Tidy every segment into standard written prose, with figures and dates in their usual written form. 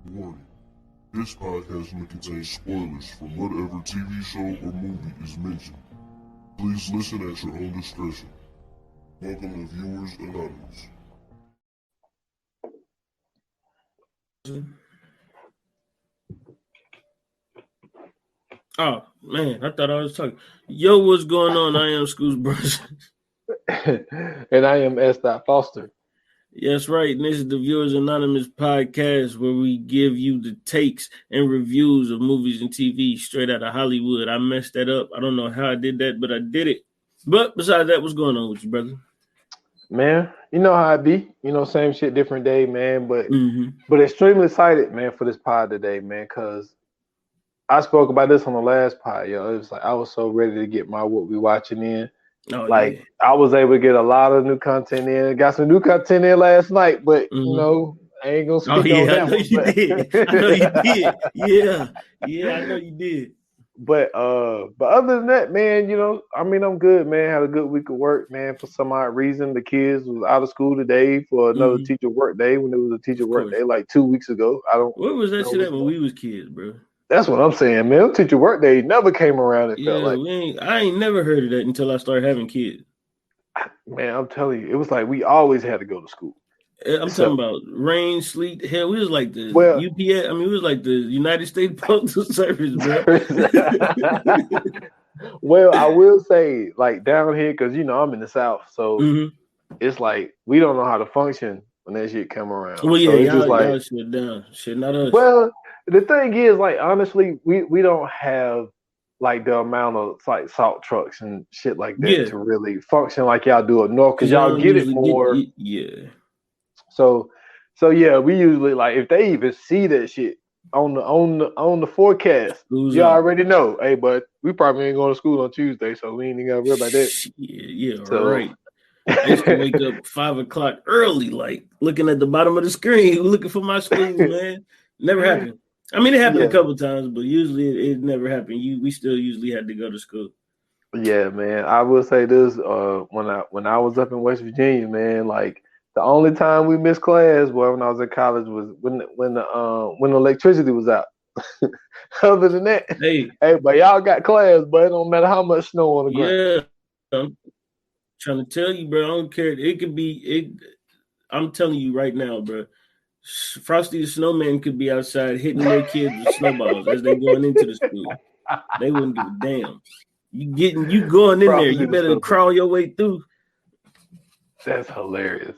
Warning: this podcast may contain spoilers from whatever TV show or movie is mentioned. Please listen at your own discretion. Welcome to Viewers Anonymous. Oh, man, I thought I was talking. Yo, what's going on? I am Schools Brush. And I am S. Foster. Yes, right. And this is the Viewers Anonymous podcast where we give you the takes and reviews of movies and TV straight out of Hollywood. I messed that up. I don't know how I did that, but I did it. But besides that, what's going on with you, brother? Man, you know how I be. You know, same shit, different day, man. But extremely excited, man, for this pod today, man, because I spoke about this on the last pod, yo. It was like I was so ready to get my what we watching in. I was able to get a lot of new content in. Got some new content in last night, but you know, I ain't gonna speak on that. I know you did. I know you did. Yeah, I know you did. But other than that, man, you know, I mean, I'm good, man. Had a good week of work, man. For some odd reason, the kids was out of school today for another teacher work day when it was a teacher work day like 2 weeks ago. Where was that shit at when we was kids, bro? That's what I'm saying, man. Teacher work day never came around. It felt like I ain't never heard of that until I started having kids. Man, I'm telling you, it was like we always had to go to school. I'm talking about rain, sleet, hell. We was like the UPS. I mean, we was like the United States Postal Service, bro. Well, I will say, like down here, because you know I'm in the South, so it's like we don't know how to function when that shit come around. Well, yeah, so y'all shit down. Shit, not us. Well, the thing is, like, honestly, we don't have like the amount of like salt trucks and shit like that to really function like y'all do up north, because y'all get it more. So yeah, we usually like if they even see that shit on the forecast, you already know, hey, but we probably ain't going to school on Tuesday, so we ain't even gotta worry about that. Right. I used to wake up 5 o'clock early, like looking at the bottom of the screen, looking for my school, man. Never happened. I mean, it happened a couple times, but usually it never happened. We still usually had to go to school. Yeah, man. I will say this: when I was up in West Virginia, man, like the only time we missed class, when I was in college, was when the electricity was out. Other than that, hey, but y'all got class, but it don't matter how much snow on the ground. Yeah, I'm trying to tell you, bro. I don't care. It could be it. I'm telling you right now, bro. Frosty the Snowman could be outside hitting their kids with snowballs as they going into the school. They wouldn't give a damn. You going in there. You better crawl your way through. That's hilarious.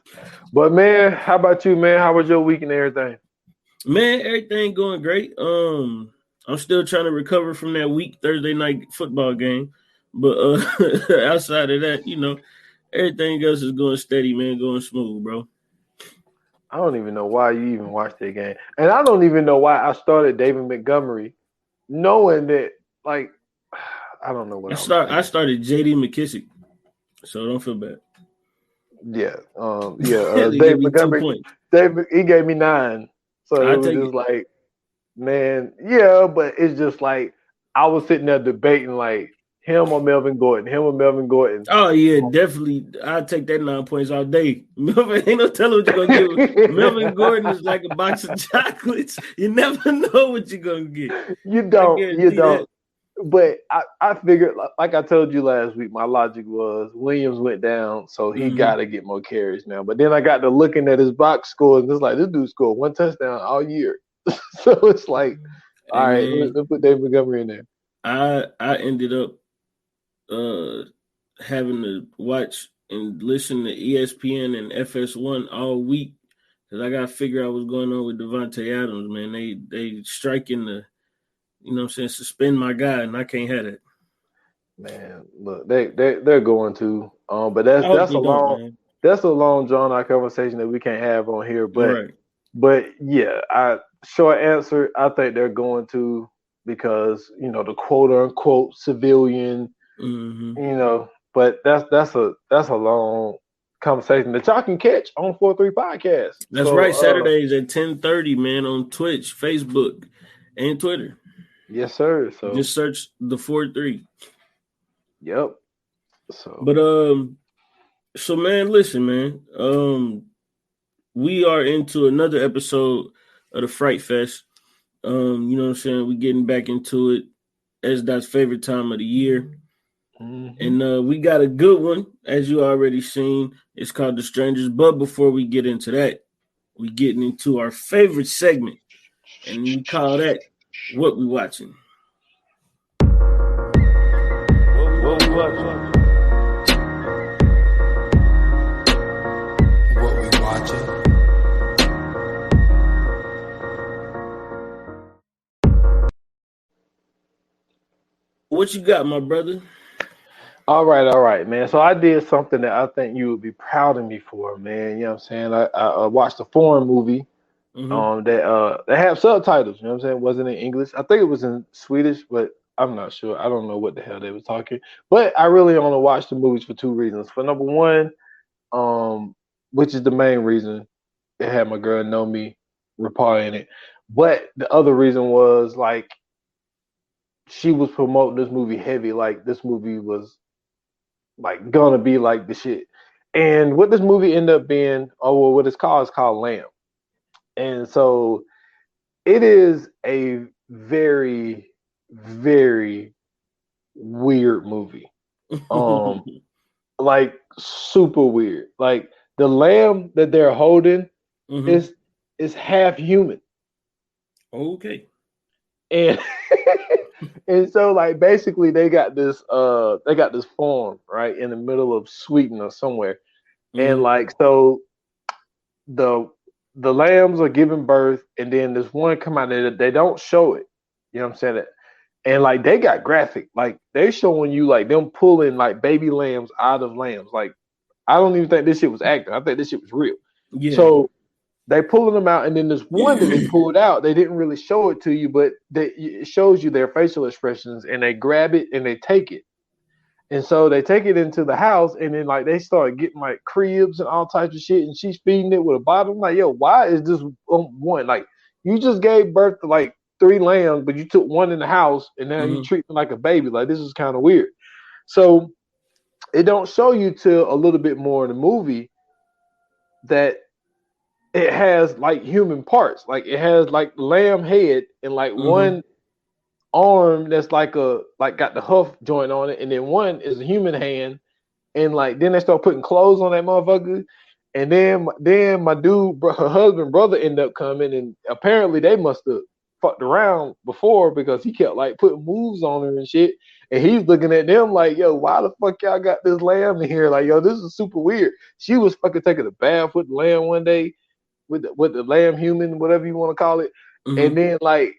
But man, how about you, man? How was your week and everything? Man, everything going great. I'm still trying to recover from that weak Thursday night football game. But outside of that, you know, everything else is going steady, man, going smooth, bro. I don't even know why you even watched that game. And I don't even know why I started David Montgomery, knowing that, like, I don't know what I started J.D. McKissick, so don't feel bad. Yeah. David Montgomery, he gave me 9. So it was just like, man, yeah, but it's just like, I was sitting there debating, like, him or Melvin Gordon. Oh, yeah, definitely. I'll take that 9 points all day. Melvin, ain't no telling what you're going to get. Melvin Gordon is like a box of chocolates. You never know what you're going to get. You don't. But I figured, like I told you last week, my logic was Williams went down, so he got to get more carries now. But then I got to looking at his box score, and it's like, this dude scored 1 touchdown all year. So it's like, all right, let's put David Montgomery in there. I ended up having to watch and listen to ESPN and FS1 all week because I got to figure out what's going on with Devontae Adams, man. They striking the, you know what I'm saying, suspend my guy, and I can't have it. Man, look, they're going to, but that's a long drawn out conversation that we can't have on here. But yeah, short answer, I think they're going to, because you know the quote unquote civilian, you know. But that's a long conversation that y'all can catch on 4-3 Podcast. That's right. Saturdays at 10:30, man, on Twitch, Facebook, and Twitter. Yes, sir. So just search the 4-3. Yep. So man, listen, man. We are into another episode of the Frightfest. You know what I'm saying? We're getting back into it. S.Dot's favorite time of the year. Mm-hmm. And we got a good one, as you already seen. It's called The Strangers. But before we get into that, we're getting into our favorite segment. And we call that What We Watching. What we watching? What we watching? What you got, my brother? All right, man. So I did something that I think you would be proud of me for, man. You know what I'm saying? I watched a foreign movie that have subtitles, you know what I'm saying? It wasn't in English. I think it was in Swedish, but I'm not sure. I don't know what the hell they were talking. But I really only watched the movies for two reasons. For number one, which is the main reason, it had my girl know me reply in it. But the other reason was like she was promoting this movie heavy, like this movie was like gonna be like the shit. And what this movie ended up being, what it's called is called Lamb. And so it is a very, very weird movie. Like super weird. Like the lamb that they're holding is half human. Okay. And and so like basically they got this farm right in the middle of Sweden or somewhere. And like so the lambs are giving birth, and then this one come out there, they don't show it. You know what I'm saying? And like they got graphic, like they're showing you like them pulling like baby lambs out of lambs. Like I don't even think this shit was acting. I think this shit was real. Yeah. So they pulling them out, and then this one that they pulled out, they didn't really show it to you, but it shows you their facial expressions, and they grab it and they take it. And so they take it into the house, and then like they start getting like cribs and all types of shit, and she's feeding it with a bottle. I'm like, yo, why is this one? Like you just gave birth to like 3 lambs, but you took one in the house, and now you treat them like a baby. Like this is kind of weird. So it don't show you till a little bit more in the movie that it has like human parts. Like it has like lamb head and like one arm that's like got the hoof joint on it, and then one is a human hand, and like then they start putting clothes on that motherfucker, and then my dude, her husband, brother ended up coming, and apparently they must have fucked around before because he kept like putting moves on her and shit, and he's looking at them like, yo, why the fuck y'all got this lamb in here? Like, yo, this is super weird. She was fucking taking a bath with the lamb one day, with the lamb human, whatever you want to call it, and then like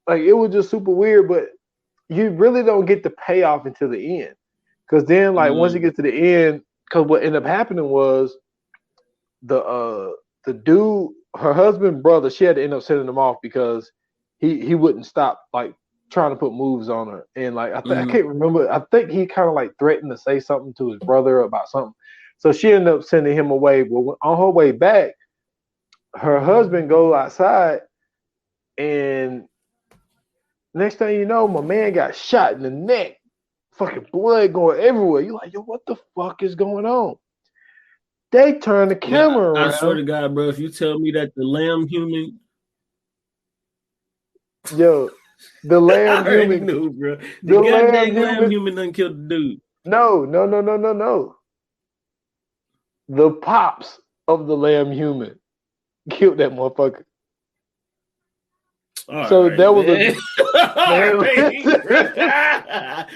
it was just super weird, but you really don't get the payoff until the end. Because then, like, once you get to the end, because what ended up happening was the dude, her husband, brother, she had to end up sending him off because he wouldn't stop, like, trying to put moves on her. And, like, I can't remember. I think he kind of, like, threatened to say something to his brother about something. So she ended up sending him away. But on her way back, her husband goes outside, and next thing you know, my man got shot in the neck. Fucking blood going everywhere. You're like, yo, what the fuck is going on? They turn the camera around. I swear to God, bro, if you tell me that the lamb human... Yo, the lamb human... knew, bro. The goddamn lamb human done killed the dude. No. The pops of the lamb human killed that motherfucker. All so right, that was man.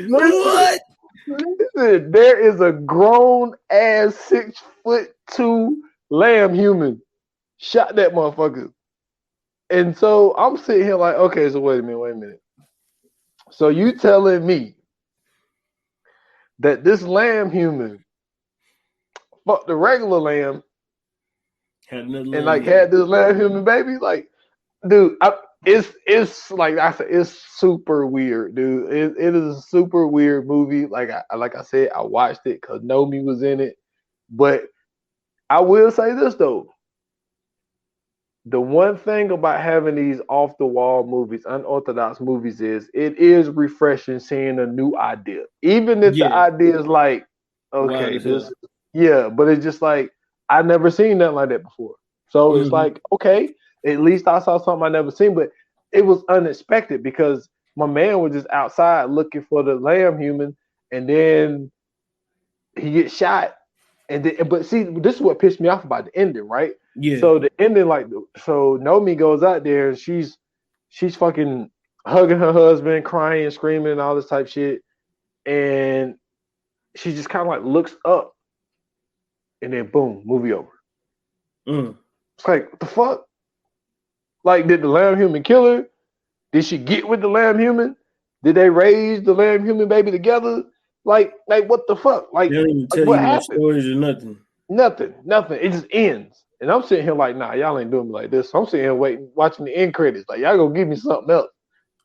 What? Listen, there is a grown ass 6'2" lamb human shot that motherfucker. And so I'm sitting here like, okay, so wait a minute. So you telling me that this lamb human fucked the regular lamb had this lamb human baby? Like, dude, it's like I said, it's super weird, dude. It is a super weird movie. Like I said, I watched it because Nomi was in it. But I will say this though. The one thing about having these off the wall movies, unorthodox movies, is it is refreshing seeing a new idea. Even if the idea is like, okay, but it's just like I never seen nothing like that before. So it's like, okay, at least I saw something I never seen, but it was unexpected because my man was just outside looking for the lamb human, and then he gets shot. And then, but see, this is what pissed me off about the ending, right? Yeah. So the ending, like, so Nomi goes out there and she's fucking hugging her husband, crying, screaming, and all this type shit, and she just kind of like looks up, and then boom, movie over. It's like, what the fuck? Like, did the lamb human kill her? Did she get with the lamb human? Did they raise the lamb human baby together? Like what the fuck? Like, they don't even tell what you happened? No stories or nothing. Nothing. It just ends. And I'm sitting here like, nah, y'all ain't doing me like this. So I'm sitting here waiting, watching the end credits. Like, y'all gonna give me something else.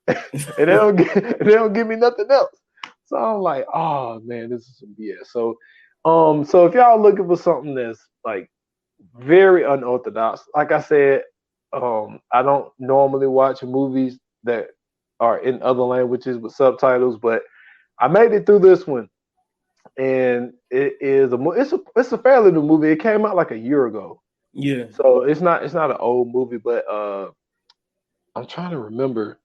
and they don't give me nothing else. So I'm like, oh man, this is some BS. So if y'all looking for something that's like very unorthodox, like I said, I don't normally watch movies that are in other languages with subtitles, but I made it through this one, and it's a fairly new movie. It came out like a year ago. Yeah. So it's not an old movie, but I'm trying to remember.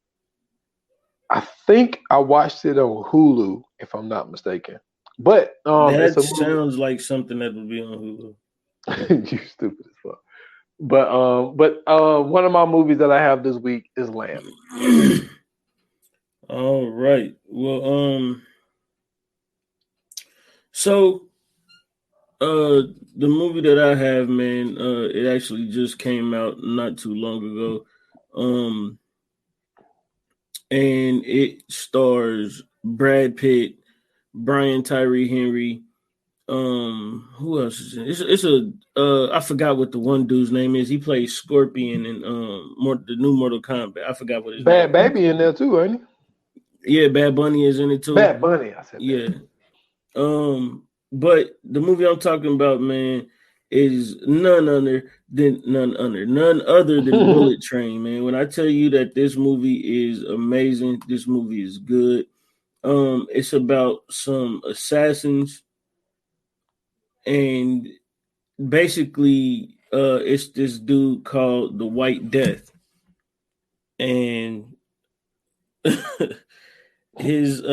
I think I watched it on Hulu, if I'm not mistaken. But that sounds like something that would be on Hulu. You stupid as fuck. But one of my movies that I have this week is Lamb. All right. Well, so the movie that I have, man, it actually just came out not too long ago. And it stars Brad Pitt, Brian Tyree Henry. Who else is in it? It's I forgot what the one dude's name is. He plays Scorpion in the new Mortal Kombat. I forgot what his Bad name is. Baby in there too, ain't he? Yeah, Bad Bunny is in it too. Bad Bunny, I said. Yeah. But the movie I'm talking about, man, is none other than Bullet Train, man. When I tell you that this movie is amazing, this movie is good. It's about some assassins, and basically, it's this dude called the White Death, and his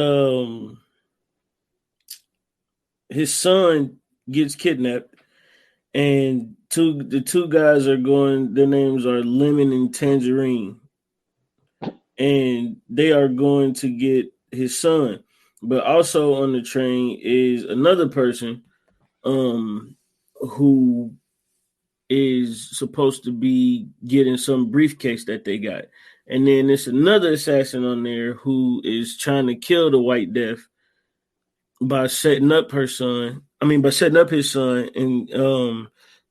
son gets kidnapped, and the two guys are going. Their names are Lemon and Tangerine, and they are going to get his son. But also on the train is another person, who is supposed to be getting some briefcase that they got, and then there's another assassin on there who is trying to kill the White Death by setting up his son, and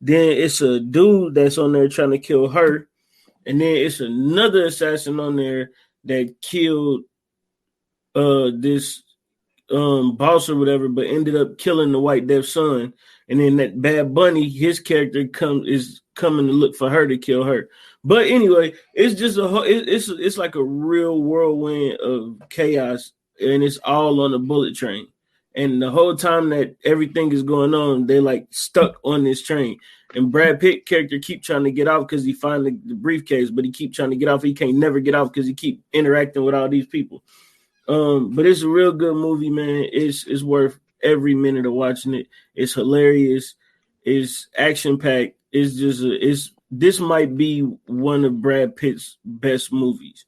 then it's a dude that's on there trying to kill her, and then it's another assassin on there that killed this boss or whatever, but ended up killing the White Death's son. And then that Bad Bunny, his character is coming to look for her to kill her. But anyway, it's just it's like a real whirlwind of chaos, and it's all on the bullet train. And the whole time that everything is going on, they like stuck on this train. And Brad Pitt character keep trying to get off because he found the briefcase, but he keep trying to get off. He can't never get off because he keep interacting with all these people. But it's a real good movie, man. It's worth every minute of watching it. It's hilarious. It's action packed. It's just this might be one of Brad Pitt's best movies.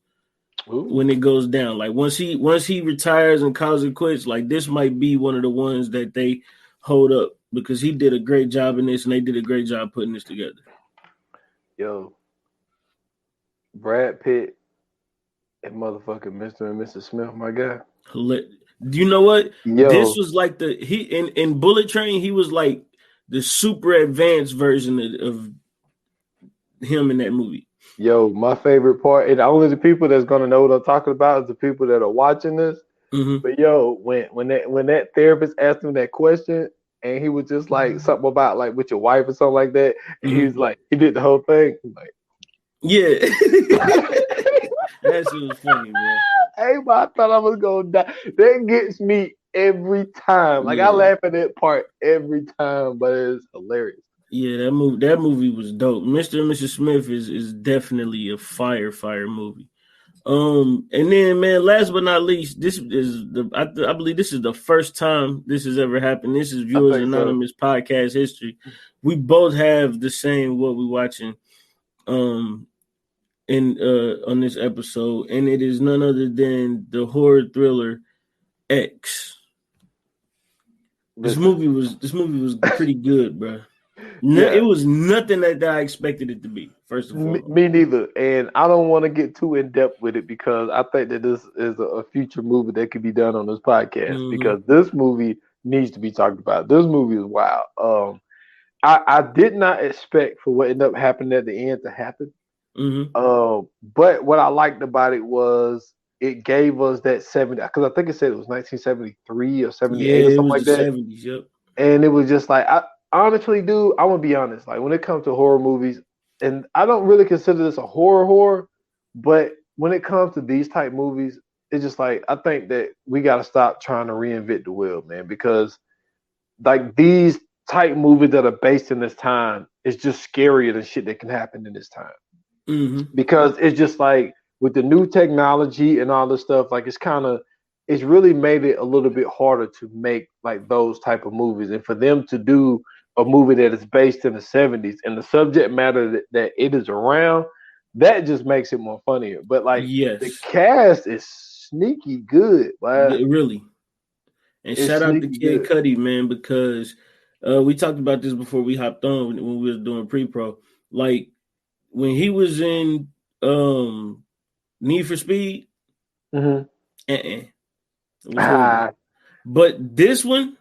Ooh. When it goes down. Like once he retires and calls it quits, like this might be one of the ones that they hold up because he did a great job in this and they did a great job putting this together. Yo, Brad Pitt and motherfucking Mr. and Mrs. Smith, my guy. Do you know what? Yo. This was like in Bullet Train, he was like the super advanced version of him in that movie. Yo, my favorite part, and only the people that's gonna know what I'm talking about is the people that are watching this. Mm-hmm. But yo, when that therapist asked him that question, and he was just like something about like with your wife or something like that, and mm-hmm. He was like, he did the whole thing. Like, yeah, that shit was funny, man. Hey, but I thought I was gonna die. That gets me every time. Like I laugh at that part every time, but it's hilarious. Yeah, that movie was dope. Mr. and Mrs. Smith is definitely a fire movie. And then, man, last but not least, this is I believe this is the first time this has ever happened. This is Viewers Anonymous podcast history. We both have the same what we watching on this episode, and it is none other than the horror thriller X. This movie was pretty good, bro. It was nothing that I expected it to be. First of all, me neither. And I don't want to get too in depth with it because I think that this is a future movie that could be done on this podcast because this movie needs to be talked about. This movie is wild. I did not expect for what ended up happening at the end to happen. But what I liked about it was it gave us that 70, because I think it said it was 1973 or 78 or something like that. 70s, yep. And it was just like, honestly, dude, I'm gonna be honest. Like when it comes to horror movies, and I don't really consider this a horror, but when it comes to these type movies, it's just like I think that we gotta stop trying to reinvent the wheel, man, because like these type movies that are based in this time is just scarier than shit that can happen in this time. Because it's just like with the new technology and all this stuff, like it's really made it a little bit harder to make like those type of movies, and for them to do a movie that is based in the 70s and the subject matter that it is around, that just makes it more funnier. But like the cast is sneaky good, wow. Really. And it's shout out to Kid Cudi, man, because we talked about this before we hopped on when we was doing pre-pro. Like when he was in Need for Speed, but this one,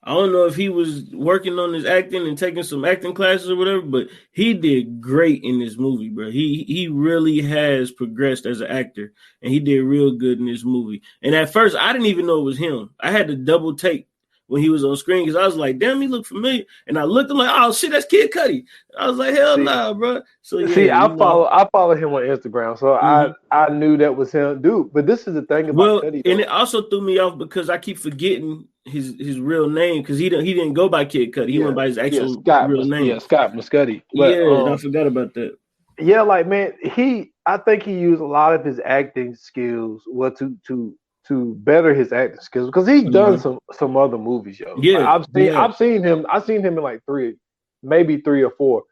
I don't know if he was working on his acting and taking some acting classes or whatever, but he did great in this movie, bro. He really has progressed as an actor, and he did real good in this movie. And at first, I didn't even know it was him. I had to double take when he was on screen because I was like, damn, he looked familiar. And I looked, I'm like, oh shit, that's Kid Cudi. I was like, hell nah, bro. So yeah, I follow him on Instagram, so I knew that was him, dude. But this is the thing about Cudi, and it also threw me off because I keep forgetting his real name because he didn't go by Kid Cudi. He went by his actual real name. Yeah, Scott Muscudi. But, I forgot about that. Yeah, like man, I think he used a lot of his acting skills to better his acting skills because he's done some other movies, yo. Yeah, like, I've seen him in like maybe three or four.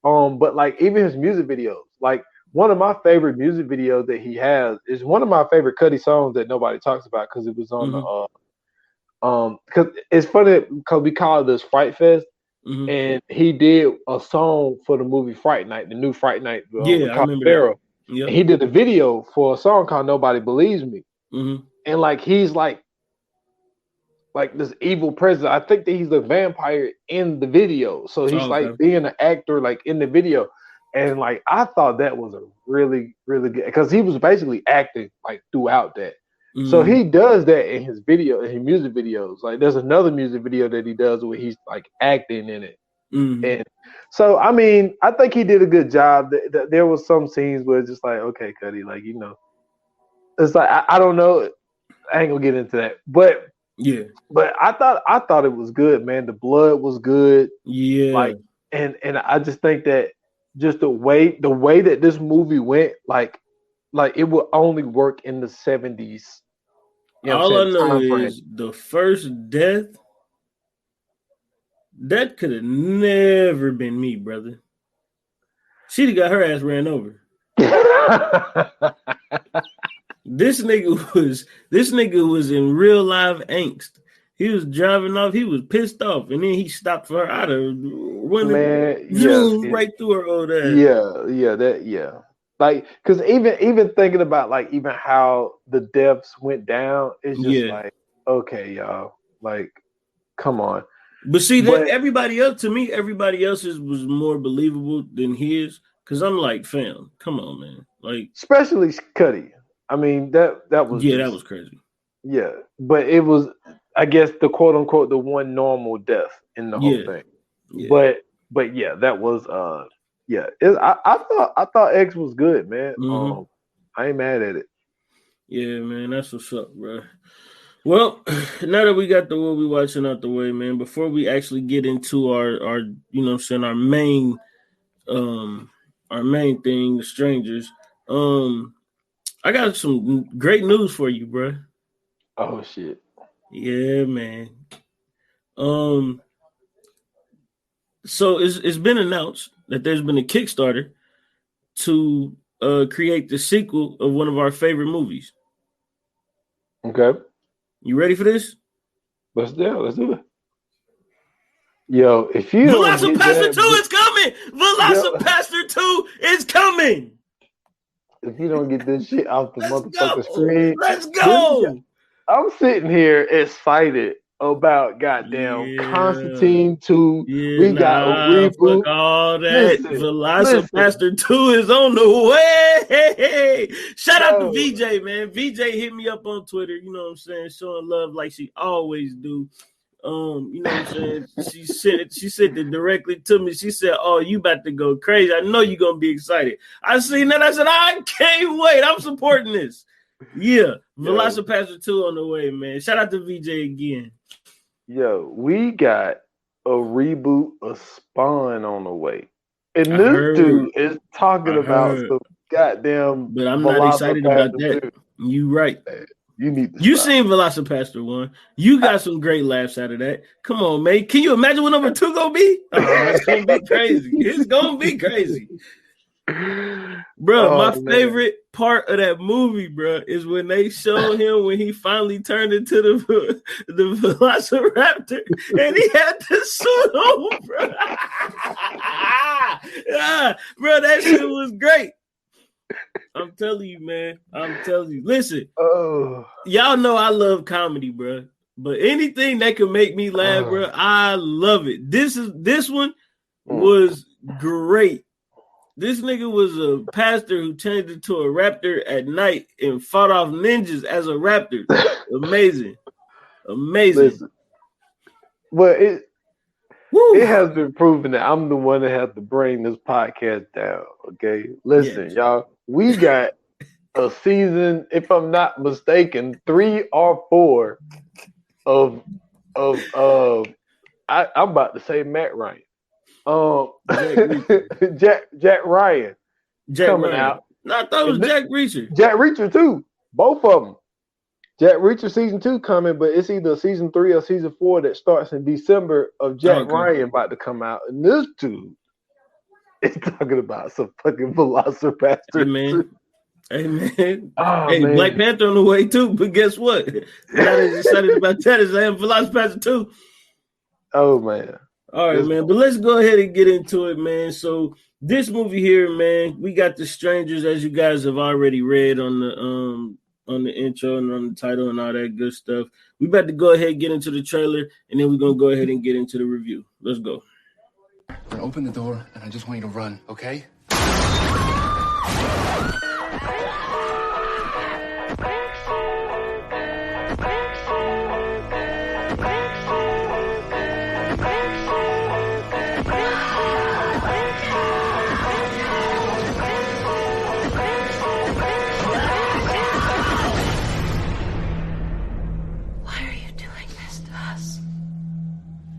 But like even his music videos, like one of my favorite music videos that he has is one of my favorite Cudi songs that nobody talks about because it was on the because it's funny because we call it this Frightfest, and he did a song for the movie Fright Night, the new Fright Night. I remember that. Yep. And he did a video for a song called Nobody Believes Me. And like he's like this evil president. I think that he's the vampire in the video. So he's like being an actor like in the video. And like I thought that was a really, really good because he was basically acting like throughout that. So he does that in his music videos. Like there's another music video that he does where he's like acting in it. And so I mean, I think he did a good job. There was some scenes where it's just like, okay, Cudi, like it's like I don't know. I ain't gonna get into that, but I thought it was good, man. The blood was good, like, and I just think that just the way that this movie went, like it would only work in the 70s. All I know is the first death that could have never been me, brother. She'd have got her ass ran over. This nigga was in real live angst. He was driving off. He was pissed off, and then he stopped for her. I'd have running right through her old ass. Yeah. Like, cause even thinking about like even how the deaths went down, it's just like, okay, y'all, like, come on. But see, everybody else's was more believable than his. Cause I'm like, fam, come on, man. Like, especially Cudi. I mean, that was that was crazy. Yeah, but it was, I guess, the quote unquote the one normal death in the whole thing. Yeah. But yeah, that was I thought X was good, man. I ain't mad at it. Yeah, man, that's what's up, bro. Well, now that we got the what we watching out the way, man, before we actually get into our you know saying our main thing, the strangers, I got some great news for you, bro. Oh shit. Yeah, man. So it's been announced that there's been a Kickstarter to create the sequel of one of our favorite movies. Okay. You ready for this? Let's do it. Yo, if you Velocipaster 2 is coming! Velocipaster 2 is coming! If you don't get this shit off the motherfucking go. screen, Let's go! I'm sitting here excited about goddamn Constantine 2. We got a reboot. Fuck all that. Velocipaster 2 is on the way. Shout out to VJ, man. VJ hit me up on Twitter, you know what I'm saying, showing love like she always do. You know what I'm saying? She said it directly to me. She said, "Oh, you about to go crazy. I know you're gonna be excited." I seen that. I said, "I can't wait. I'm supporting this." Yeah, Velocipaster 2 on the way, man. Shout out to VJ again. Yo, we got a reboot of Spawn on the way. And this dude is talking about some goddamn. But I'm not excited about that. You right. You seen Velocipaster 1. You got some great laughs out of that. Come on, man. Can you imagine what number 2 gonna be? Oh, it's gonna be crazy. It's gonna be crazy. Bro, my favorite part of that movie, bro, is when they show him when he finally turned into the Velociraptor and he had the suit on, bro. Bro, that shit was great. I'm telling you, man. I'm telling you. Listen, y'all know I love comedy, bro. But anything that can make me laugh, bro, I love it. This one was great. This nigga was a pastor who changed into a raptor at night and fought off ninjas as a raptor. Amazing. Listen, well, it has been proven that I'm the one that has to bring this podcast down. Okay, listen, y'all. We got a season, if I'm not mistaken, 3 or 4 of I'm about to say Matt Ryan. Jack Ryan coming out. No, I thought it was Jack Reacher. Jack Reacher too. Both of them. Jack Reacher season 2 coming, but it's either season 3 or season 4 that starts in December of Jack Ryan about to come out. And this dude is talking about some fucking Velociraptor. Hey, man. Hey, man. Man. Black Panther on the way too, but guess what? Not as excited about that as I am Velocipaster 2. Oh, man. All right, man. But let's go ahead and get into it, man. So this movie here, man, we got The Strangers, as you guys have already read on the intro and on the title and all that good stuff. We about to go ahead and get into the trailer, and then we're gonna go ahead and get into the review. Let's go. I'm gonna open the door, and I just want you to run, okay?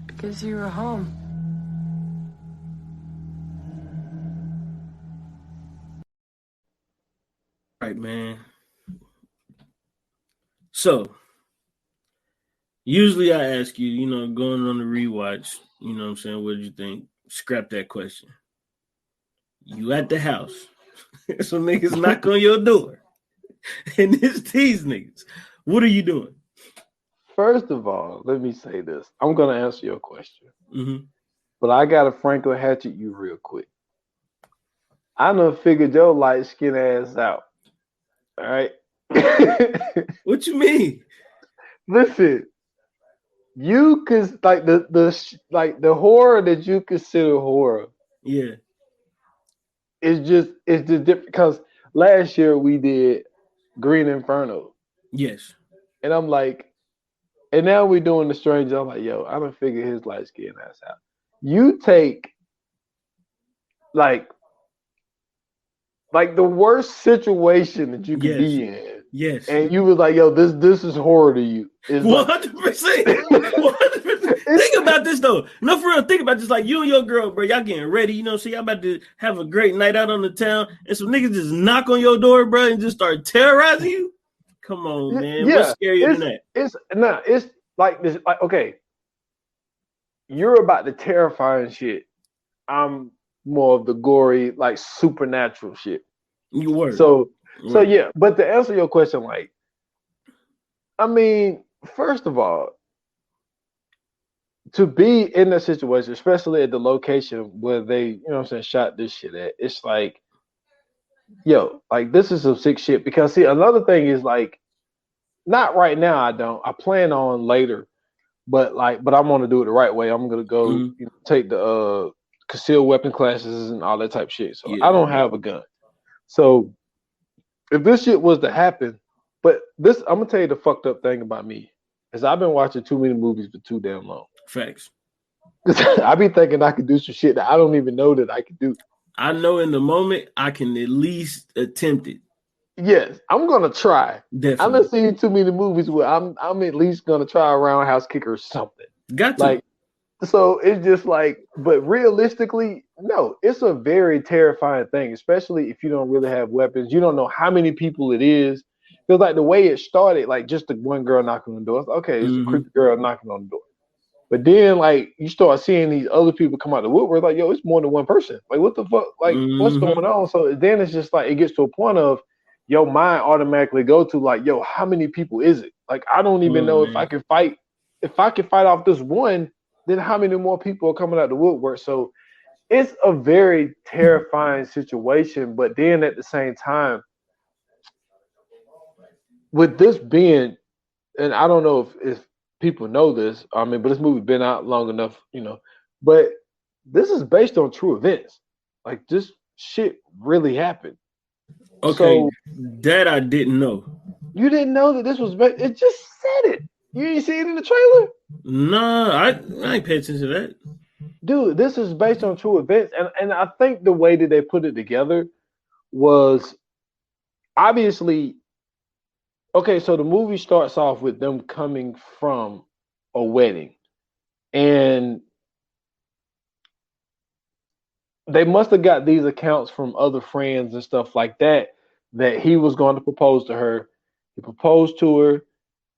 Because you were home. All right, man. So, usually I ask you, you know, going on the rewatch, you know what I'm saying, what did you think? Scrap that question. You at the house. Some niggas knock on your door. And it's these niggas. What are you doing? First of all, let me say this. I'm going to answer your question. But I got to Franklin hatchet you real quick. I done figured your light skin ass out. All right? What you mean? Listen, you could like the horror that you consider horror. Yeah. It's just different because last year we did Green Inferno. Yes. And I'm like, and now we're doing The Stranger. I'm like, yo, I done figured his light skin ass out. You take like the worst situation that you could be in Yes. And you was like, yo, this is horror to you. 100%. 100%. Think about this though. No, for real. Think about this. Like you and your girl, bro. Y'all getting ready. You know, so y'all about to have a great night out on the town, and some niggas just knock on your door, bro, and just start terrorizing you. Come on, man. Yeah, what's scarier than that? It's like this. Like, okay, you're about the terrifying shit. I'm more of the gory, like supernatural shit. You were. So yeah. But to answer your question, like, I mean, first of all, to be in that situation, especially at the location where they, you know what I'm saying, shot this shit at, it's like, yo, like this is some sick shit. Because see, another thing is like, not right now, I plan on later, but I'm gonna do it the right way. I'm gonna go take the concealed weapon classes and all that type of shit. So I don't have a gun. So if this shit was to happen, but this, I'm gonna tell you the fucked up thing about me is I've been watching too many movies for too damn long. Facts. I be thinking I could do some shit that I don't even know that I could do. I know in the moment I can at least attempt it. Yes, I'm gonna try. Definitely. I've been seeing too many movies where I'm at least gonna try a roundhouse kick or something. Got to. Like, so it's just like, but realistically, no, it's a very terrifying thing, especially if you don't really have weapons. You don't know how many people it is. Because like the way it started, like just the one girl knocking on the door. It's okay, it's a creepy girl knocking on the door. But then like you start seeing these other people come out of the woodwork, like, yo, it's more than one person. Like, what the fuck? Like, what's going on? So then it's just like it gets to a point of your mind automatically go to like, yo, how many people is it? Like, I don't even know if I can fight. If I can fight off this one, then how many more people are coming out the woodwork? So it's a very terrifying situation. But then at the same time, with this being, and I don't know if people know this, I mean, but this movie's been out long enough, you know, but this is based on true events. Like, this shit really happened. Okay, so, that I didn't know. You didn't know that this was based? It just said it. You didn't see it in the trailer? No, I ain't paying attention to that. Dude, this is based on true events. And I think the way that they put it together was obviously, okay, so the movie starts off with them coming from a wedding. And they must have got these accounts from other friends and stuff like that he was going to propose to her. He proposed to her.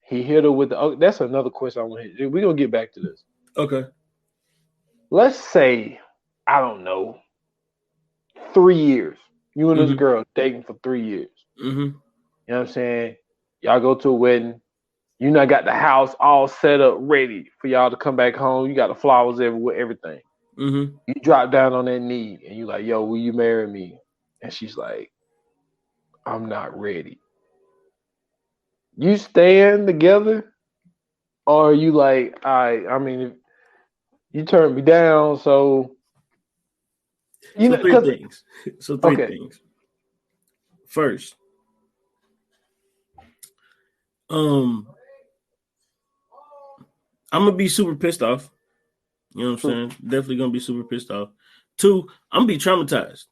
He hit her with the... Oh, that's another question I want to hit. We're going to get back to this. Okay. Let's say, I don't know, 3 years. You and this girl dating for 3 years. Mm-hmm. You know what I'm saying? Y'all go to a wedding. You now got the house all set up, ready for y'all to come back home. You got the flowers everywhere, everything. Mm-hmm. You drop down on that knee and you like, yo, will you marry me? And she's like, I'm not ready. You staying together? Or are you like, I mean, you turned me down, so... You know, three things. So three things. First, I'm gonna be super pissed off. You know what I'm saying? Definitely gonna be super pissed off. 2, I'm gonna be traumatized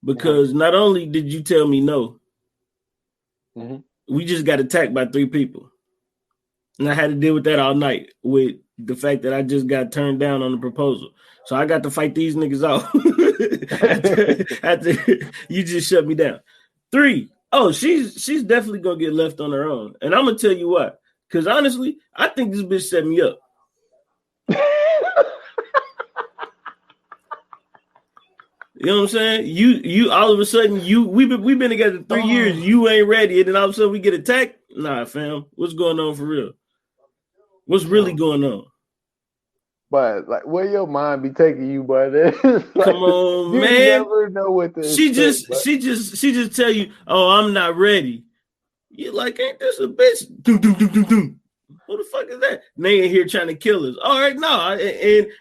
because not only did you tell me no, we just got attacked by 3 people, and I had to deal with that all night with the fact that I just got turned down on the proposal. So I got to fight these niggas off. after you just shut me down. 3, she's definitely gonna get left on her own, and I'm gonna tell you why. Because honestly, I think this bitch set me up. You know what I'm saying? You all of a sudden we've been together 3 years. You ain't ready, and then all of a sudden we get attacked. Nah, fam, what's going on for real? What's really going on? But like, where your mind be taking you, but like, come on, you man. You never know what to she just tell you, oh, I'm not ready. You like, ain't this a bitch? Doom. Who the fuck is that? And they ain't here trying to kill us. All right, no.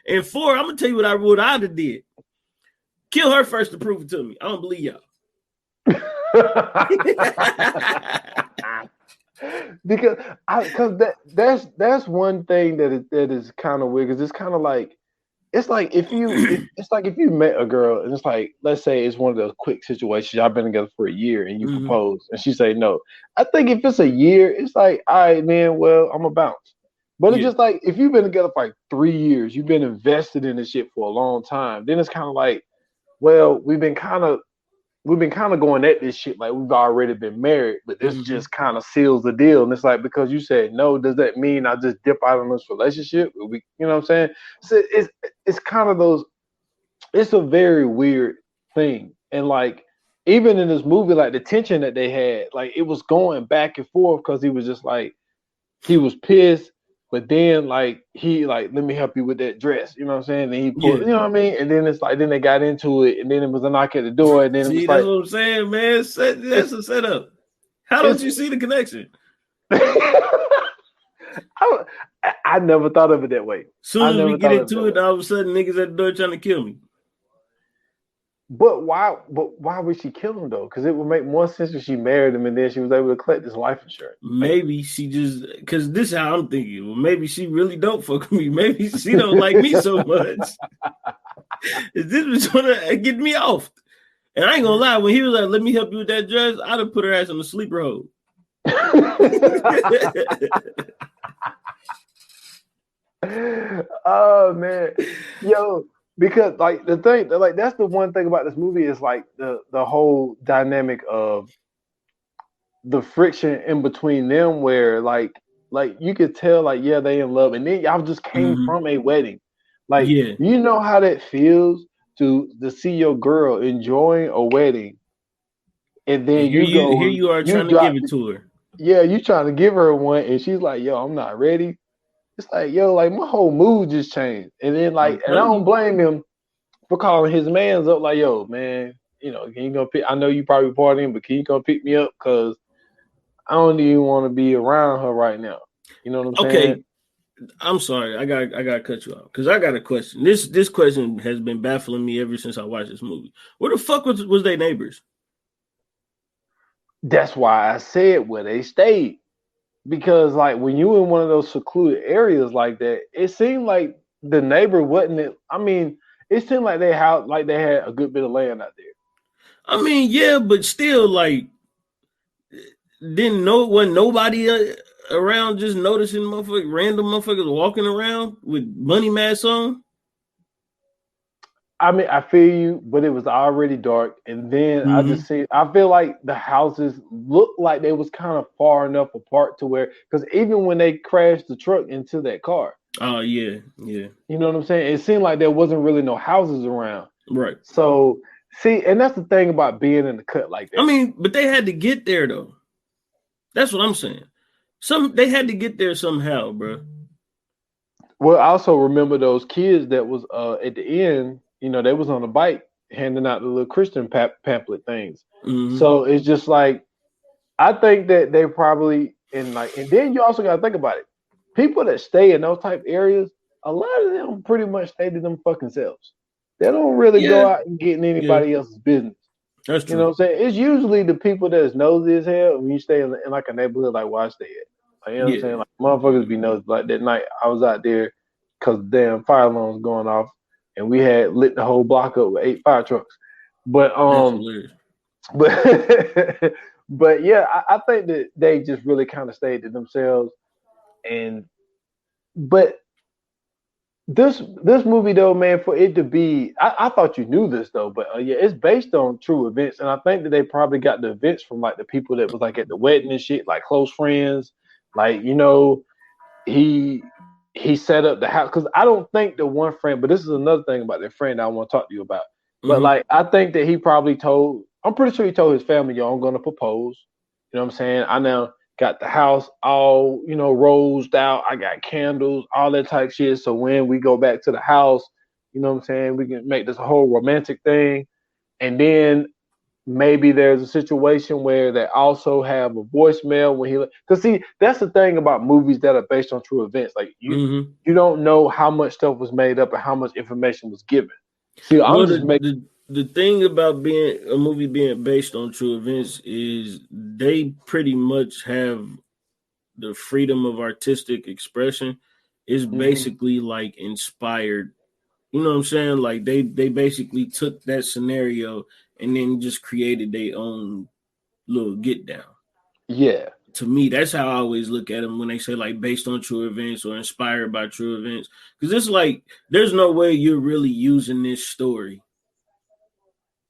And 4, I'm gonna tell you what I'd have did. Kill her first to prove it to me. I don't believe y'all. because that's one thing that is kind of weird, because it's kind of like it's like if you met a girl and it's like, let's say it's one of those quick situations, y'all been together for a year and you propose and she say no. I think if it's a year, it's like, all right, man, well, I'm gonna bounce. But it's just like if you've been together for like 3 years, you've been invested in this shit for a long time, then it's kind of like, well, we've been kind of going at this shit like we've already been married, but this just kind of seals the deal. And it's like, because you said no, does that mean I just dip out of this relationship? You know what I'm saying? So it's kind of those. It's a very weird thing, and like even in this movie, like the tension that they had, like it was going back and forth because he was just like he was pissed. But then, like, he, like, let me help you with that dress. You know what I'm saying? And he pulled, you know what I mean? And then it's like, then they got into it, and then it was a knock at the door, and then it was that's what I'm saying, man. That's a setup. How don't you see the connection? I never thought of it that way. Soon as we get into it, all of a sudden, niggas at the door trying to kill me. But why would she kill him though? Because it would make more sense if she married him and then she was able to collect this life insurance. Maybe she just, because this is how I'm thinking. Well, maybe she really don't fuck with me. Maybe she don't like me so much. This was gonna get me off. And I ain't gonna lie, when he was like, "Let me help you with that dress," I'd have put her ass on the sleeper hold. Oh man, yo. Because like the thing, like that's the one thing about this movie is like the whole dynamic of the friction in between them, where like you could tell like they in love, and then y'all just came from a wedding, like you know how that feels to see your girl enjoying a wedding, and then here you are trying to give it to her. Yeah, you trying to give her one, and she's like, "Yo, I'm not ready." It's like, yo, like my whole mood just changed. And then like, and I don't blame him for calling his mans up like, yo, man, you know, can you go pick, I know you probably partying, but can you come pick me up? Cause I don't even want to be around her right now. You know what I'm saying? Okay. I'm sorry. I gotta cut you off. Cause I got a question. This question has been baffling me ever since I watched this movie. Where the fuck was they neighbors? That's why I said where they stayed. Because like when you in one of those secluded areas like that, it seemed like the neighbor wasn't it. I mean, it seemed like they had a good bit of land out there. I mean, yeah, but still, like, wasn't nobody around just noticing random motherfuckers walking around with money masks on? I mean, I feel you, but it was already dark, and then I feel like the houses looked like they was kind of far enough apart to where, because even when they crashed the truck into that car, oh yeah, you know what I'm saying? It seemed like there wasn't really no houses around, right? So see, and that's the thing about being in the cut like that. I mean, but they had to get there though. That's what I'm saying. They had to get there somehow, bro. Well, I also remember those kids that was at the end. You know, they was on a bike handing out the little Christian pamphlet things. So it's just like, I think that they probably, and then you also got to think about it. People that stay in those type areas, a lot of them pretty much stay to them fucking selves. They don't really go out and get in anybody else's business. That's true. You know what I'm saying? It's usually the people that's nosy as hell when you stay in like a neighborhood like where I stay at. Like, you know what I'm saying? Like motherfuckers be nosy. Like that night I was out there because damn fire alarm was going off. And we had lit the whole block up with 8 fire trucks. But but yeah, I think that they just really kind of stayed to themselves. But this movie though, man, for it to be, I thought you knew this though, but it's based on true events, and I think that they probably got the events from like the people that was like at the wedding and shit, like close friends, like, you know, he set up the house, because I don't think the one friend, but this is another thing about that friend I want to talk to you about. But like, I think that he probably I'm pretty sure he told his family, yo, I'm going to propose. You know what I'm saying? I now got the house all, you know, rosed out. I got candles, all that type shit. So when we go back to the house, you know what I'm saying, we can make this whole romantic thing. And then maybe there's a situation where they also have a voicemail when because see, that's the thing about movies that are based on true events. Like you don't know how much stuff was made up and how much information was given. See, the thing about being a movie being based on true events is they pretty much have the freedom of artistic expression. Is basically like inspired You know what I'm saying? Like they basically took that scenario and then just created their own little get down. Yeah. To me, that's how I always look at them when they say like based on true events or inspired by true events. Because it's like there's no way you're really using this story.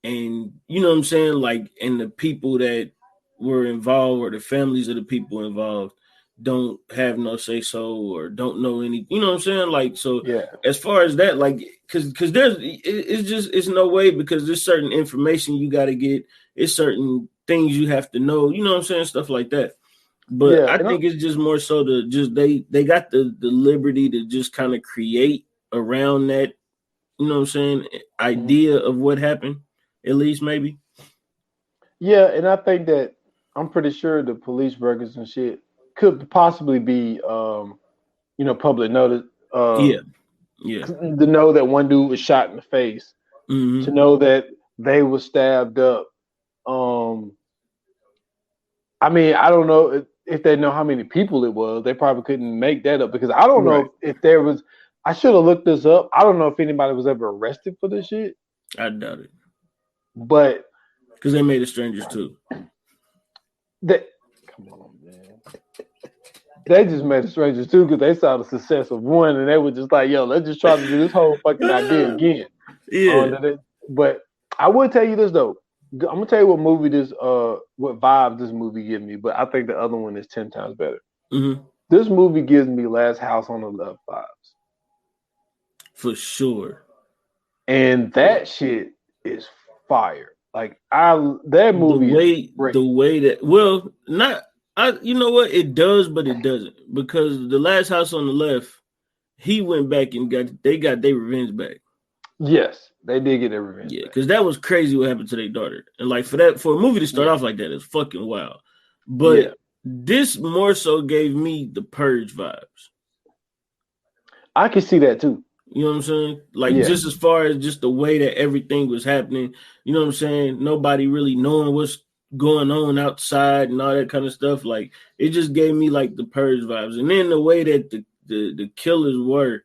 And you know what I'm saying? Like, and the people that were involved or the families of the people involved don't have no say so or don't know any, you know what I'm saying? Like, so yeah. As far as that, like, because it's no way, because there's certain information you got to get, it's certain things you have to know, you know what I'm saying? Stuff like that. But yeah, I think it's just more so to just they got the liberty to just kind of create around that, you know what I'm saying, idea of what happened, at least maybe. Yeah, and I think that I'm pretty sure the police records and shit could possibly be public notice. Yeah. To know that one dude was shot in the face, to know that they were stabbed up. I mean, I don't know if they know how many people it was. They probably couldn't make that up because I don't know if there was. I should have looked this up. I don't know if anybody was ever arrested for this shit. I doubt it. But because they made it strangers too. Come on, man. They just made it strangers too because they saw the success of one and they were just like, yo, let's just try to do this whole fucking idea again. Yeah. But I will tell you this though. I'm gonna tell you what vibe this movie gives me, but I think the other one is 10 times better. Mm-hmm. This movie gives me Last House on the Left vibes. For sure. And that shit is fire. Like that movie the way that you know what, it does, but it doesn't, because the Last House on the Left, he went back and got their revenge back. Yes, they did get their revenge. Yeah, because that was crazy what happened to their daughter, and like for a movie to start off like that is fucking wild. But this more so gave me the Purge vibes. I can see that too. You know what I'm saying? Like just as far as just the way that everything was happening, you know what I'm saying? Nobody really knowing what's going on outside and all that kind of stuff. Like it just gave me like the Purge vibes. And then the way that the killers were,